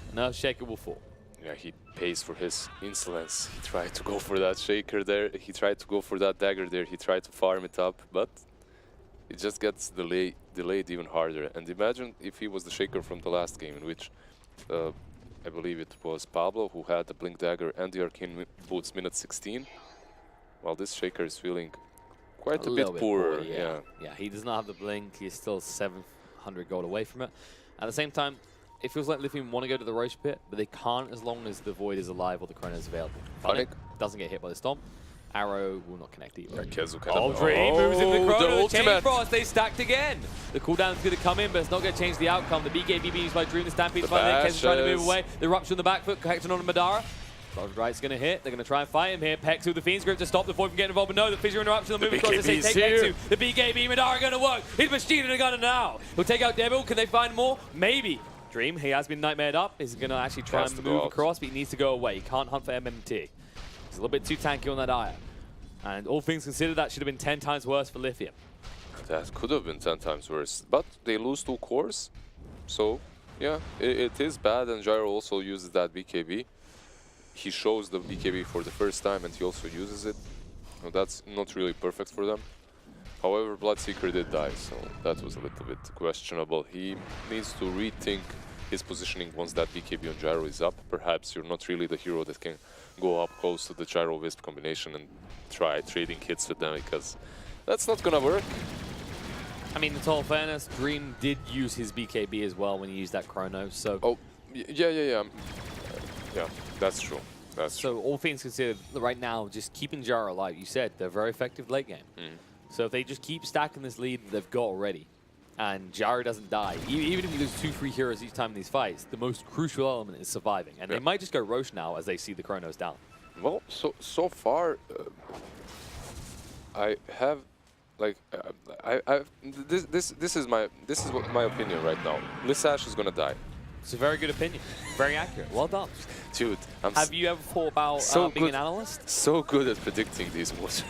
and Earthshaker will fall. Yeah, he pays for his insolence. He tried to go for that shaker there. He tried to go for that dagger there. He tried to farm it up, but it just gets delayed even harder. And imagine if he was the shaker from the last game, in which I believe it was Pablo who had the blink dagger and the arcane boots minute 16. While this shaker is feeling quite a bit little poorer. poor, Yeah. Yeah, he does not have the blink. He's still 700 gold away from it. At the same time, it feels like Lithium want to go to the Roche pit, but they can't as long as the Void is alive or the Chrono is available. Panic. Doesn't get hit by the Stomp. Arrow will not connect either. Yeah, Kezu kind Oh, of- Dream moves in the Oh, Chrono. The Chain ultimate. Frost, they stacked again. The cooldown's going to come in, but it's not going to change the outcome. The BKB used by Dream, the Stampede's The by then. Kez trying to move bashes. away. The Rupture on the back foot, collecting on Madara. Right's going to hit. They're going to try and fight him here. Peck to the Fiend's grip to stop the Void from getting involved, but no, the Fissure interruption. The move across. They say BKB is take here. X2. The BKB Madara going to work. He's machining a gunner now. He'll take out Devil. Can they find more? Maybe. Dream, he has been nightmared up. He's going to actually try Has and to go move out. across, but he needs to go away. He can't hunt for MMT. He's a little bit too tanky on that Ire. And all things considered, that should have been 10 times worse for Lithium. That could have been 10 times worse. But they lose 2 cores. So, yeah, it is bad. And Gyro also uses that BKB. He shows the BKB for the first time and he also uses it. Now, that's not really perfect for them. However, Bloodseeker did die, so that was a little bit questionable. He needs to rethink his positioning once that BKB on Gyro is up. Perhaps you're not really the hero that can go up close to the Gyro Wisp combination and try trading hits with them, because that's not gonna work. I mean, in all fairness, Dream did use his BKB as well when he used that Chrono, so... Oh, yeah. Yeah, that's true. That's true. So all things considered, right now, just keeping Gyro alive, you said, they're very effective late game. So if they just keep stacking this lead that they've got already, and Gyro doesn't die, even if you lose 2-3 heroes each time in these fights, the most crucial element is surviving. And they might just go Roche now as they see the Chronos down. Well, so far, I have, like, this is what my opinion right now. Lissash is gonna die. It's a very good opinion. Very accurate. Well done. Dude, I'm Have you ever thought about so being good. an analyst? so good at predicting these moves.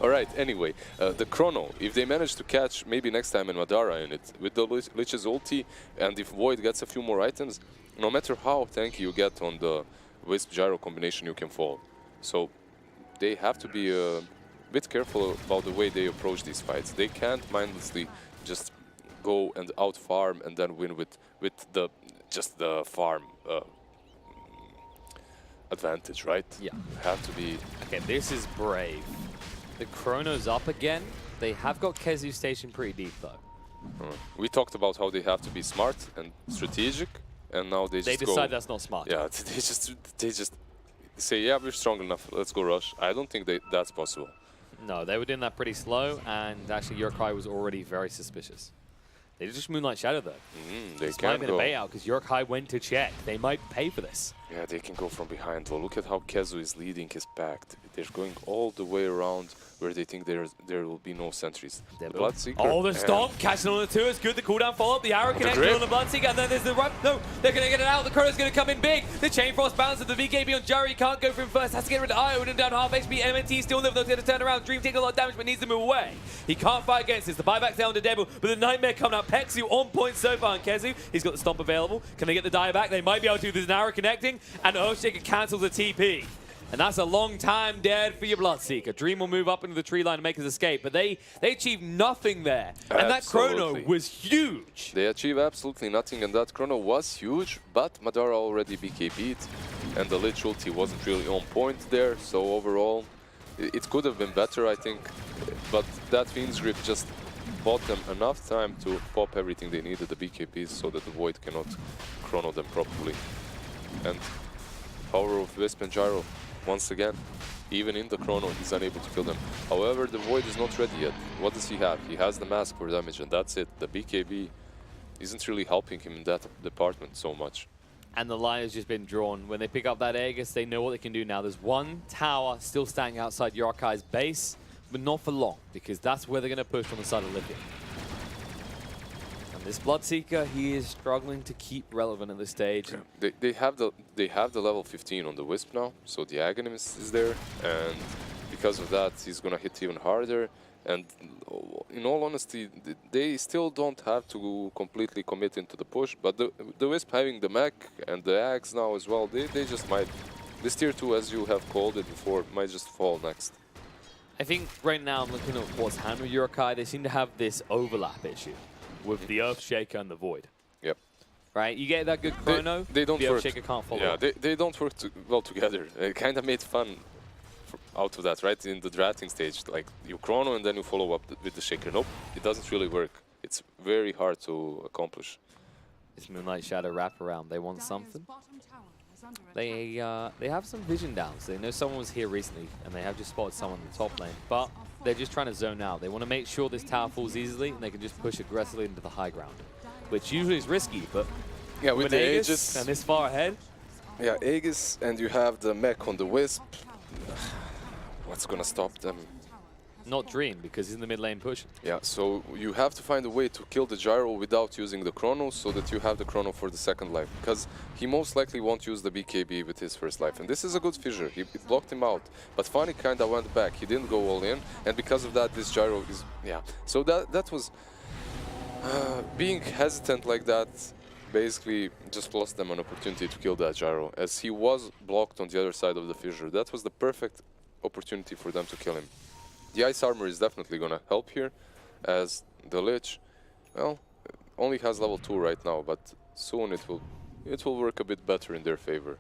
Alright, anyway, the Chrono, if they manage to catch maybe next time in Madara in it, with the Lich's ulti, and if Void gets a few more items, no matter how tanky you get on the Wisp Gyro combination, you can fall. So they have to be a bit careful about the way they approach these fights. They can't mindlessly just go and out-farm and then win with just the farm advantage, right? Yeah. You have to be... Okay, this is brave. The Chrono's up again. They have got Kezu stationed pretty deep, though. We talked about how they have to be smart and strategic, and now they just decide that's not smart. Yeah, they just say, yeah, we're strong enough, let's go rush. I don't think that's possible. No, they were doing that pretty slow, and actually Urukhigh was already very suspicious. They just Moonlight Shadow, though. They This can might have been a go. bait out, because Urukhigh went to check. They might pay for this. Yeah, they can go from behind. Well, look at how Kezu is leading his pack. They're going all the way around where they think there will be no sentries. The Bloodseeker. Oh, the stomp, catching on the two is good. The cooldown follow-up, the arrow connection grip. on the Bloodseeker, and then there's the run. No, they're going to get it out. The Chrono's going to come in big. The Chain Frost bounces the VKB on Jari. Can't go for him first. Has to get rid of Io and down half HP. MNT still live. They're going to turn around. Dream taking a lot of damage, but needs to move away. He can't fight against this. The buyback's down to Devil, but the Nightmare coming out. Pexu on point so far, and Kezu, he's got the stomp available. Can they get the die back? They might be able to. There's an arrow connecting, and Earthshaker cancels the TP. And that's a long time dead for your Bloodseeker. Dream will move up into the tree line and make his escape, but they achieve nothing there. And that Chrono was huge. They achieve absolutely nothing, and that Chrono was huge, but Madara already BKB'd, and the Lich ulti wasn't really on point there, so overall, it could have been better, I think, but that Fiend's Grip just bought them enough time to pop everything they needed, the BKBs, so that the Void cannot Chrono them properly. And power of Wisp and Gyro. Once again, even in the Chrono, he's unable to kill them. However, the Void is not ready yet. What does he have? He has the Mask for damage, and that's it. The BKB isn't really helping him in that department so much. And the line has just been drawn. When they pick up that Aegis, they know what they can do now. There's one tower still standing outside Urukhigh's base, but not for long, because that's where they're going to push on the side of Lithium. This Bloodseeker, he is struggling to keep relevant at this stage. Yeah. They have the level 15 on the Wisp now, so the Agonist is there, and because of that, he's gonna hit even harder. And in all honesty, they still don't have to completely commit into the push, but the Wisp having the mech and the Axe now as well, they just might. This tier 2, as you have called it before, might just fall next. I think right now I'm looking at what's happening with Urukhigh. They seem to have this overlap issue with the Earthshaker and the Void. Yep. Right? You get that good Chrono, they don't the work. Earthshaker can't follow Yeah, up. they don't work well together. It kind of made fun out of that, right? In the drafting stage, like you Chrono and then you follow up with the Shaker. Nope, it doesn't really work. It's very hard to accomplish. This Moonlight Shadow wraparound, they want something. They have some vision down, so they know someone was here recently, and they have just spotted someone in the top lane. But they're just trying to zone out. They want to make sure this tower falls easily, and they can just push aggressively into the high ground, which usually is risky. But yeah, with the Aegis and this far ahead, yeah, Aegis, and you have the mech on the Wisp. What's gonna stop them? not Dream, because he's in the mid lane pushing. Yeah, so you have to find a way to kill the Gyro without using the Chrono, so that you have the Chrono for the second life, because he most likely won't use the BKB with his first life, and this is a good fissure. He blocked him out, but Funny kinda went back. He didn't go all in, and because of that, this Gyro is, yeah. So that was being hesitant like that. Basically, just lost them an opportunity to kill that Gyro, as he was blocked on the other side of the fissure. That was the perfect opportunity for them to kill him. The Ice Armor is definitely gonna help here, as the Lich, well, only has level 2 right now, but soon it will work a bit better in their favor.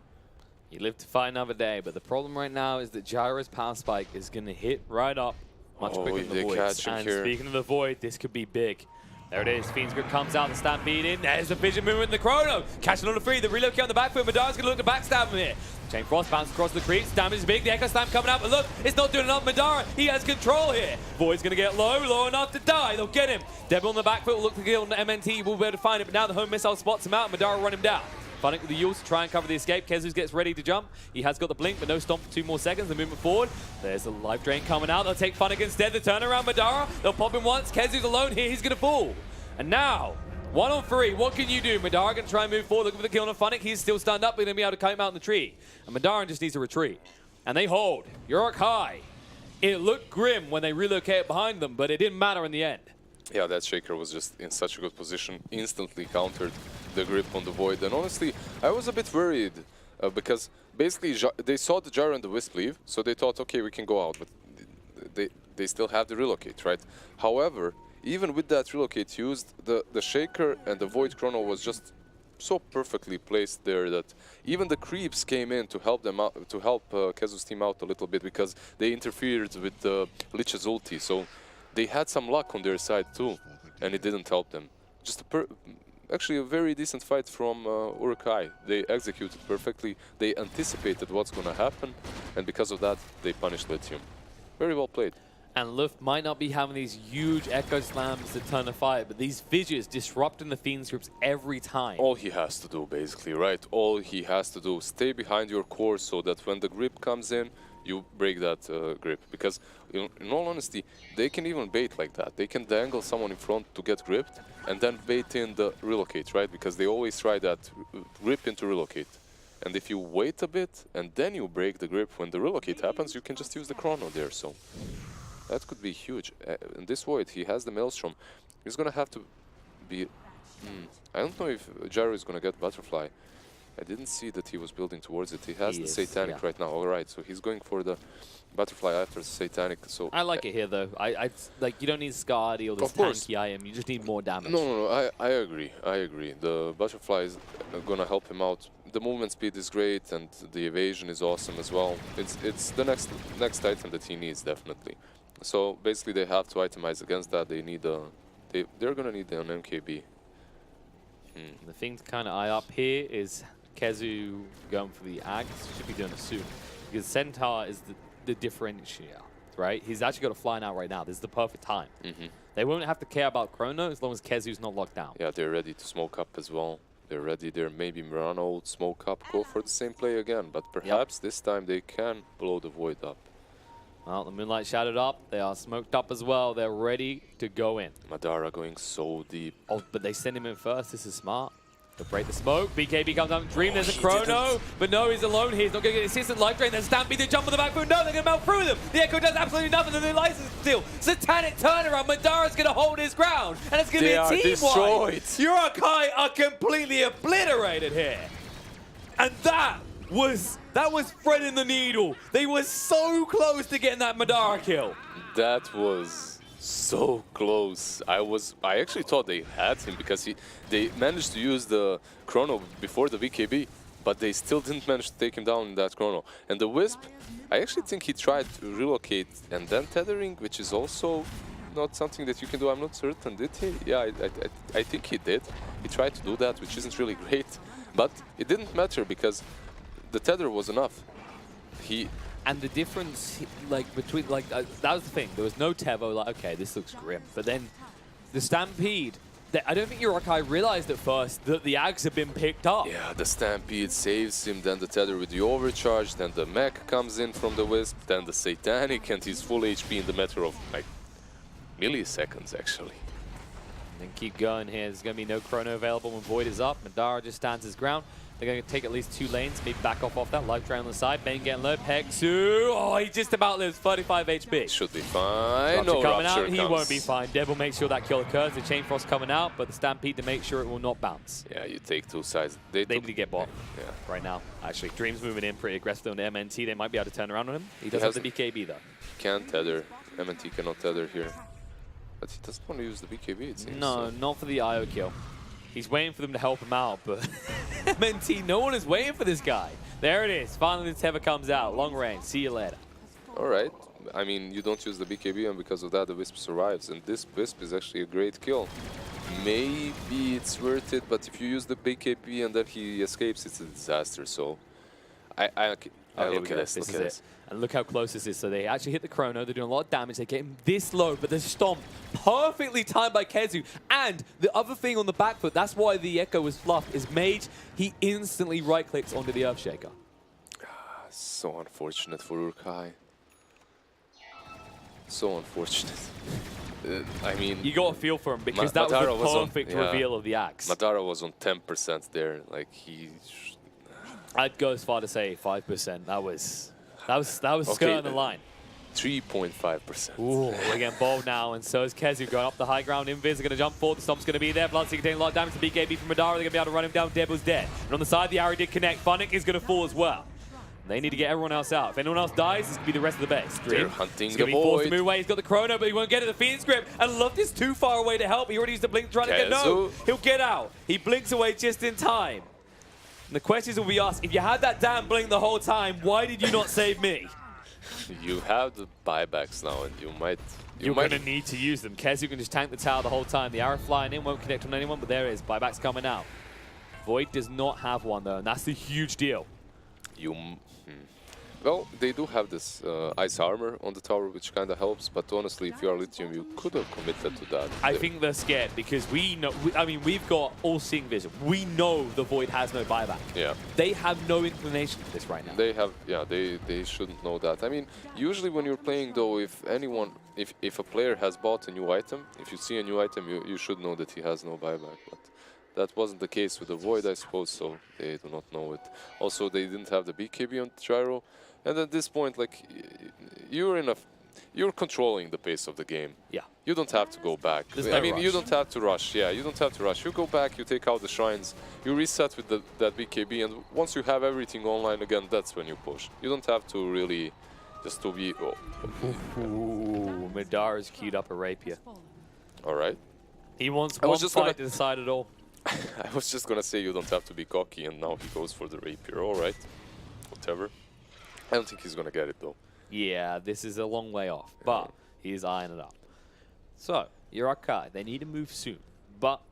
You live to fight another day, but the problem right now is that Gyro's power spike is gonna hit right up much quicker than the Void's. And speaking of the Void, this could be big. There it is, Fiend's Grip comes out, the Stampede in, there's the Vision movement in the Chrono, catching on the free, the relocate on the back foot, Madara's gonna look to backstab him here. Chain Frost bounces across the creeps, damage is big, the Echo Slam coming out, but look, it's not doing enough, Madara, he has control here. Void's gonna get low enough to die, they'll get him. Devil on the back foot will look to kill MNT, will be able to find it, but now the home missile spots him out, and Madara will run him down. Funnick with the use to try and cover the escape. Kezus gets ready to jump. He has got the blink, but no stomp for 2 more seconds. The movement forward. There's the life drain coming out. They'll take Funnick instead. The turnaround Madara. They'll pop him once. Kezu's alone here. He's going to fall. And now, 1 on 3. What can you do? Madara going to try and move forward. Looking for the kill on Funnick. He's still stunned up. They're going to be able to kite him out in the tree. And Madara just needs to retreat. And they hold. Urukhigh. It looked grim when they relocated behind them, but it didn't matter in the end. Yeah, that Shaker was just in such a good position, instantly countered the grip on the Void. And honestly, I was a bit worried because basically they saw the Gyro and the Wisp leave, so they thought, okay, we can go out, but they still have the relocate, right? However, even with that relocate used, the Shaker and the Void Chrono was just so perfectly placed there that even the creeps came in to help them out, to help Kezu's team out a little bit, because they interfered with Lich's ulti. So they had some luck on their side too, and it didn't help them. Just actually a very decent fight from Urukhigh. They executed perfectly. They anticipated what's going to happen, and because of that, they punished Lithium. Very well played. And Luft might not be having these huge echo slams to turn the fight, but these Viziers disrupting the Fiend's grips every time. All he has to do, basically, right? All he has to do, stay behind your core so that when the grip comes in, you break that grip. Because, in all honesty, they can even bait like that. They can dangle someone in front to get gripped, and then bait in the relocate, right? Because they always try that grip into relocate. And if you wait a bit, and then you break the grip when the relocate happens, you can just use the chrono there, so... That could be huge. In this void, he has the Maelstrom. He's going to have to be... I don't know if Gyro is going to get Butterfly. I didn't see that he was building towards it. He has the Satanic right now. All right, so he's going for the Butterfly after the Satanic. So I like it here, though. I like, you don't need Scardy or this tanky IM. You just need more damage. No, I agree. I agree. The Butterfly is going to help him out. The movement speed is great, and the evasion is awesome as well. It's the next item that he needs, definitely. So basically, they have to itemize against that. They need they're gonna need an MKB. The thing to kind of eye up here is Kezu going for the Axe. Should be doing it soon, because Centaur is the differentiator, right? He's actually got to fly out right now. This is the perfect time. They won't have to care about Chrono as long as Kezu's not locked down. Yeah, they're ready to smoke up as well. They're ready there. Maybe Mirano would smoke up, go for the same play again, but perhaps this time they can blow the void up. Well, the Moonlight shadowed up. They are smoked up as well. They're ready to go in. Madara going so deep. Oh, but they send him in first. This is smart. To break the smoke. BKB comes down. Dream, there's a Chrono. But no, he's alone here. He's not going to get instant life drain. Then Stampede to jump on the back foot. No, they're going to melt through them. The Echo does absolutely nothing. And the license steal. Satanic turnaround. Madara's going to hold his ground. And it's going to be a team destroyed. Urukhigh are completely obliterated here. And that was threading the needle. They were so close to getting that Madara kill. That was so close. I actually thought they had him because they managed to use the chrono before the BKB, but they still didn't manage to take him down in that chrono. And the Wisp, I actually think he tried to relocate and then tethering, which is also not something that you can do. I'm not certain. Did he? Yeah, I think he did. He tried to do that, which isn't really great, but it didn't matter because the tether was enough. And the difference, like, between, like, that was the thing. There was no Tevo, like, okay, this looks grim. But then the Stampede, I don't think Urukhigh realized at first that the Ags had been picked up. Yeah, the Stampede saves him, then the tether with the overcharge, then the mech comes in from the Wisp, then the Satanic, and he's full HP in the matter of, like, milliseconds, actually. And then keep going here. There's going to be no Chrono available when Void is up. Madara just stands his ground. They're going to take at least 2 lanes, maybe back off that. Life drain on the side. Bane getting low. Pexu. Oh, he just about lives. 35 HP. Should be fine. Rupture No, coming Rupture out. He won't be fine. Dev will make sure that kill occurs. The Chain Frost coming out, but the Stampede to make sure it will not bounce. Yeah, you take 2 sides. They need to get bot Yeah. right now. Actually, Dream's moving in pretty aggressively on the MNT. They might be able to turn around on him. He does have the BKB, though. Can't tether. MNT cannot tether here. But he doesn't want to use the BKB, it seems. No, not for the IO kill. He's waiting for them to help him out, but MNT, no one is waiting for this guy. There it is. Finally, the Tether comes out. Long range. See you later. All right. I mean, you don't use the BKB, and because of that, the Wisp survives. And this Wisp is actually a great kill. Maybe it's worth it, but if you use the BKB and then he escapes, it's a disaster. So, look at this. Look at this. And look how close this is. So they actually hit the Chrono. They're doing a lot of damage. They get him this low, but the Stomp perfectly timed by Kezu. And the other thing on the back foot, that's why the Echo was fluffed, is Mage, he instantly right-clicks onto the Earthshaker. So unfortunate for Urukhigh. So unfortunate. I mean... You got a feel for him because that was the perfect reveal of the Axe. Madara was on 10% there. Like, I'd go as far to say 5%. That was skirting the line. 3.5%. Ooh, we're getting bold now, and so is Kezu going up the high ground. Invis are going to jump forward. The Stomp's going to be there. Bloodseeker taking a lot of damage. The BKB from Madara. They're going to be able to run him down. Deb was dead. And on the side, the arrow did connect. Funnick is going to fall as well. They need to get everyone else out. If anyone else dies, this could be the rest of the base. They're Dream. hunting He's the going to be forced to void. move away. He's got the chrono, but he won't get it. The Phoenix grip. And Luft is too far away to help. He already used the blink trying to get... No, he'll get out. He blinks away just in time. And the questions will be asked, if you had that damn blink the whole time, why did you not save me? You have the buybacks now, and you might... You're going to need to use them. Kez, you can just tank the tower the whole time. The arrow flying in won't connect on anyone, but there it is. Buyback's coming out. Void does not have one, though, and that's the huge deal. Well, they do have this ice armor on the tower, which kind of helps, but honestly, if you are Lithium, you could have committed to that. I think they're scared because we know, I mean, we've got all-seeing vision. We know the Void has no buyback. Yeah. They have no inclination for this right now. They have, yeah, they shouldn't know that. I mean, usually when you're playing, though, if a player has bought a new item, if you see a new item, you should know that he has no buyback. But that wasn't the case with the Void, I suppose, so they do not know it. Also, they didn't have the BKB on Gyro. And at this point, like, you're controlling the pace of the game. Yeah. You don't have to go back. No I mean, rush. you don't have to rush. Yeah, you don't have to rush. You go back, you take out the shrines, you reset with that BKB, and once you have everything online again, that's when you push. You don't have to really just to be... Oh. Ooh, Midara's queued up a rapier. All right. He wants one fight to decide it all. I was just going to say you don't have to be cocky, and now he goes for the rapier. All right. Whatever. I don't think he's going to get it, though. Yeah, this is a long way off, but he is eyeing it up. So, Urukhigh, they need to move soon. But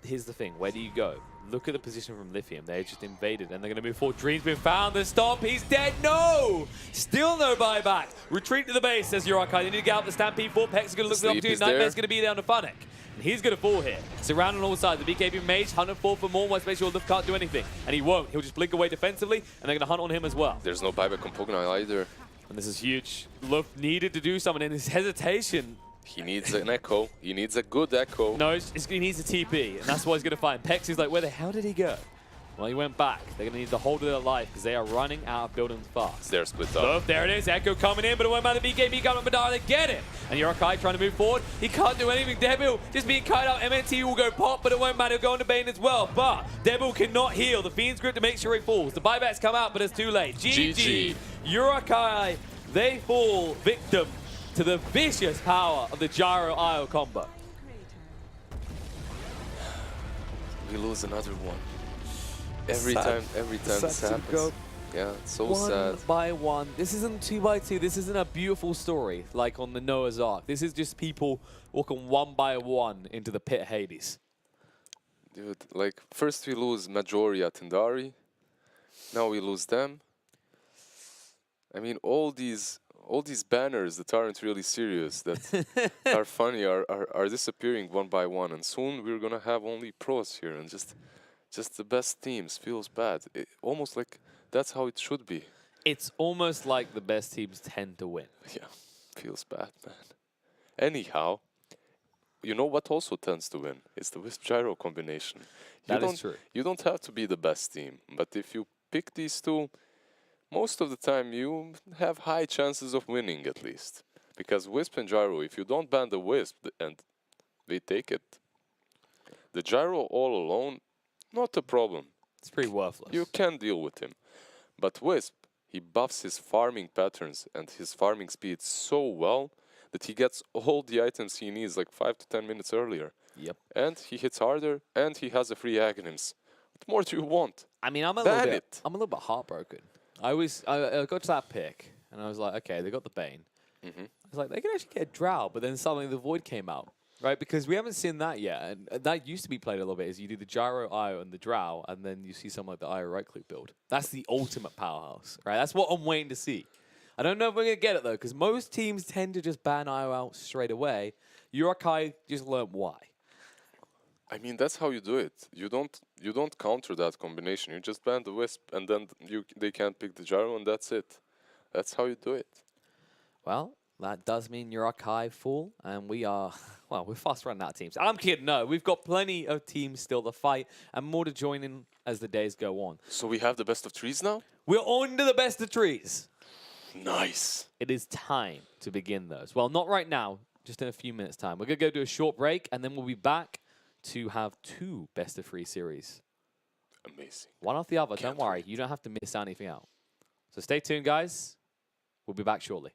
here's the thing, where do you go? Look at the position from Lithium. They just invaded, and they're going to move forward. Dream's been found. The stomp. He's dead. No! Still no buyback. Retreat to the base, says Urukhigh. They need to get out the Stampede. Pex's going to look for the opportunity. Nightmare's going to be there on the Funnick. And he's going to fall here. Surrounded on all sides. The BKB Mage, 104 for more. Let's make sure Luft can't do anything. And he won't. He'll just blink away defensively, and they're going to hunt on him as well. There's no buyback on Pugna either. And this is huge. Luft needed to do something in his hesitation. He needs an echo. He needs a good echo. No, he needs a TP, and that's what he's going to find. Pex is like, where the hell did he go? Well, he went back. They're going to need to hold their life because they are running out of buildings fast. They're split up. Look, there it is. Echo coming in, but it won't matter. BKB coming up. Madara, they get him. And Urukhigh trying to move forward. He can't do anything. Debil just being kited out. MNT will go pop, but it won't matter. He'll go into Bane as well. But Debil cannot heal. The Fiend's grip to make sure he falls. The buybacks come out, but it's too late. GG. Urukhigh, they fall victim to the vicious power of the Gyro IO combo. We lose another one. Every time this happens. Yeah, it's so sad. One by one. This isn't 2 by 2. This isn't a beautiful story like on the Noah's Ark. This is just people walking one by one into the pit of Hades. Dude, like, first we lose Majoria Tindari. Now we lose them. I mean, all these banners that aren't really serious, that are funny, are disappearing one by one. And soon we're going to have only pros here. And just the best teams feels bad. Almost like that's how it should be. It's almost like the best teams tend to win. Yeah, feels bad, man. Anyhow, you know what also tends to win? It's the Wisp Gyro combination. That is true. You don't have to be the best team, but if you pick these two, most of the time you have high chances of winning at least. Because Wisp and Gyro, if you don't ban the Wisp and they take it, the Gyro all alone, not a problem. It's pretty worthless. You can deal with him. But Wisp, he buffs his farming patterns and his farming speed so well that he gets all the items he needs like 5 to 10 minutes earlier. Yep. And he hits harder and he has a free Aghanims. What more do you want? I mean, I'm a little bit heartbroken. I got to that pick and I was like, okay, they got the Bane. I was like, they can actually get a Drow, but then suddenly the Void came out. Right, because we haven't seen that yet, and that used to be played a little bit, is you do the Gyro IO and the Drow, and then you see something like the IO right-click build. That's the ultimate powerhouse, right? That's what I'm waiting to see. I don't know if we're going to get it, though, because most teams tend to just ban IO out straight away. Urukhigh just learned why. I mean, that's how you do it. You don't counter that combination. You just ban the Wisp, and then they can't pick the Gyro, and that's it. That's how you do it. Well, that does mean Urukhigh full, and we are, well, we're fast running out of teams. I'm kidding, no. We've got plenty of teams still to fight, and more to join in as the days go on. So we have the best of threes now? We're on to the best of trees. Nice. It is time to begin those. Well, not right now, just in a few minutes' time. We're going to go do a short break, and then we'll be back to have 2 best of 3 series. Amazing. One off the other, Can't don't worry. wait. You don't have to miss anything out. So stay tuned, guys. We'll be back shortly.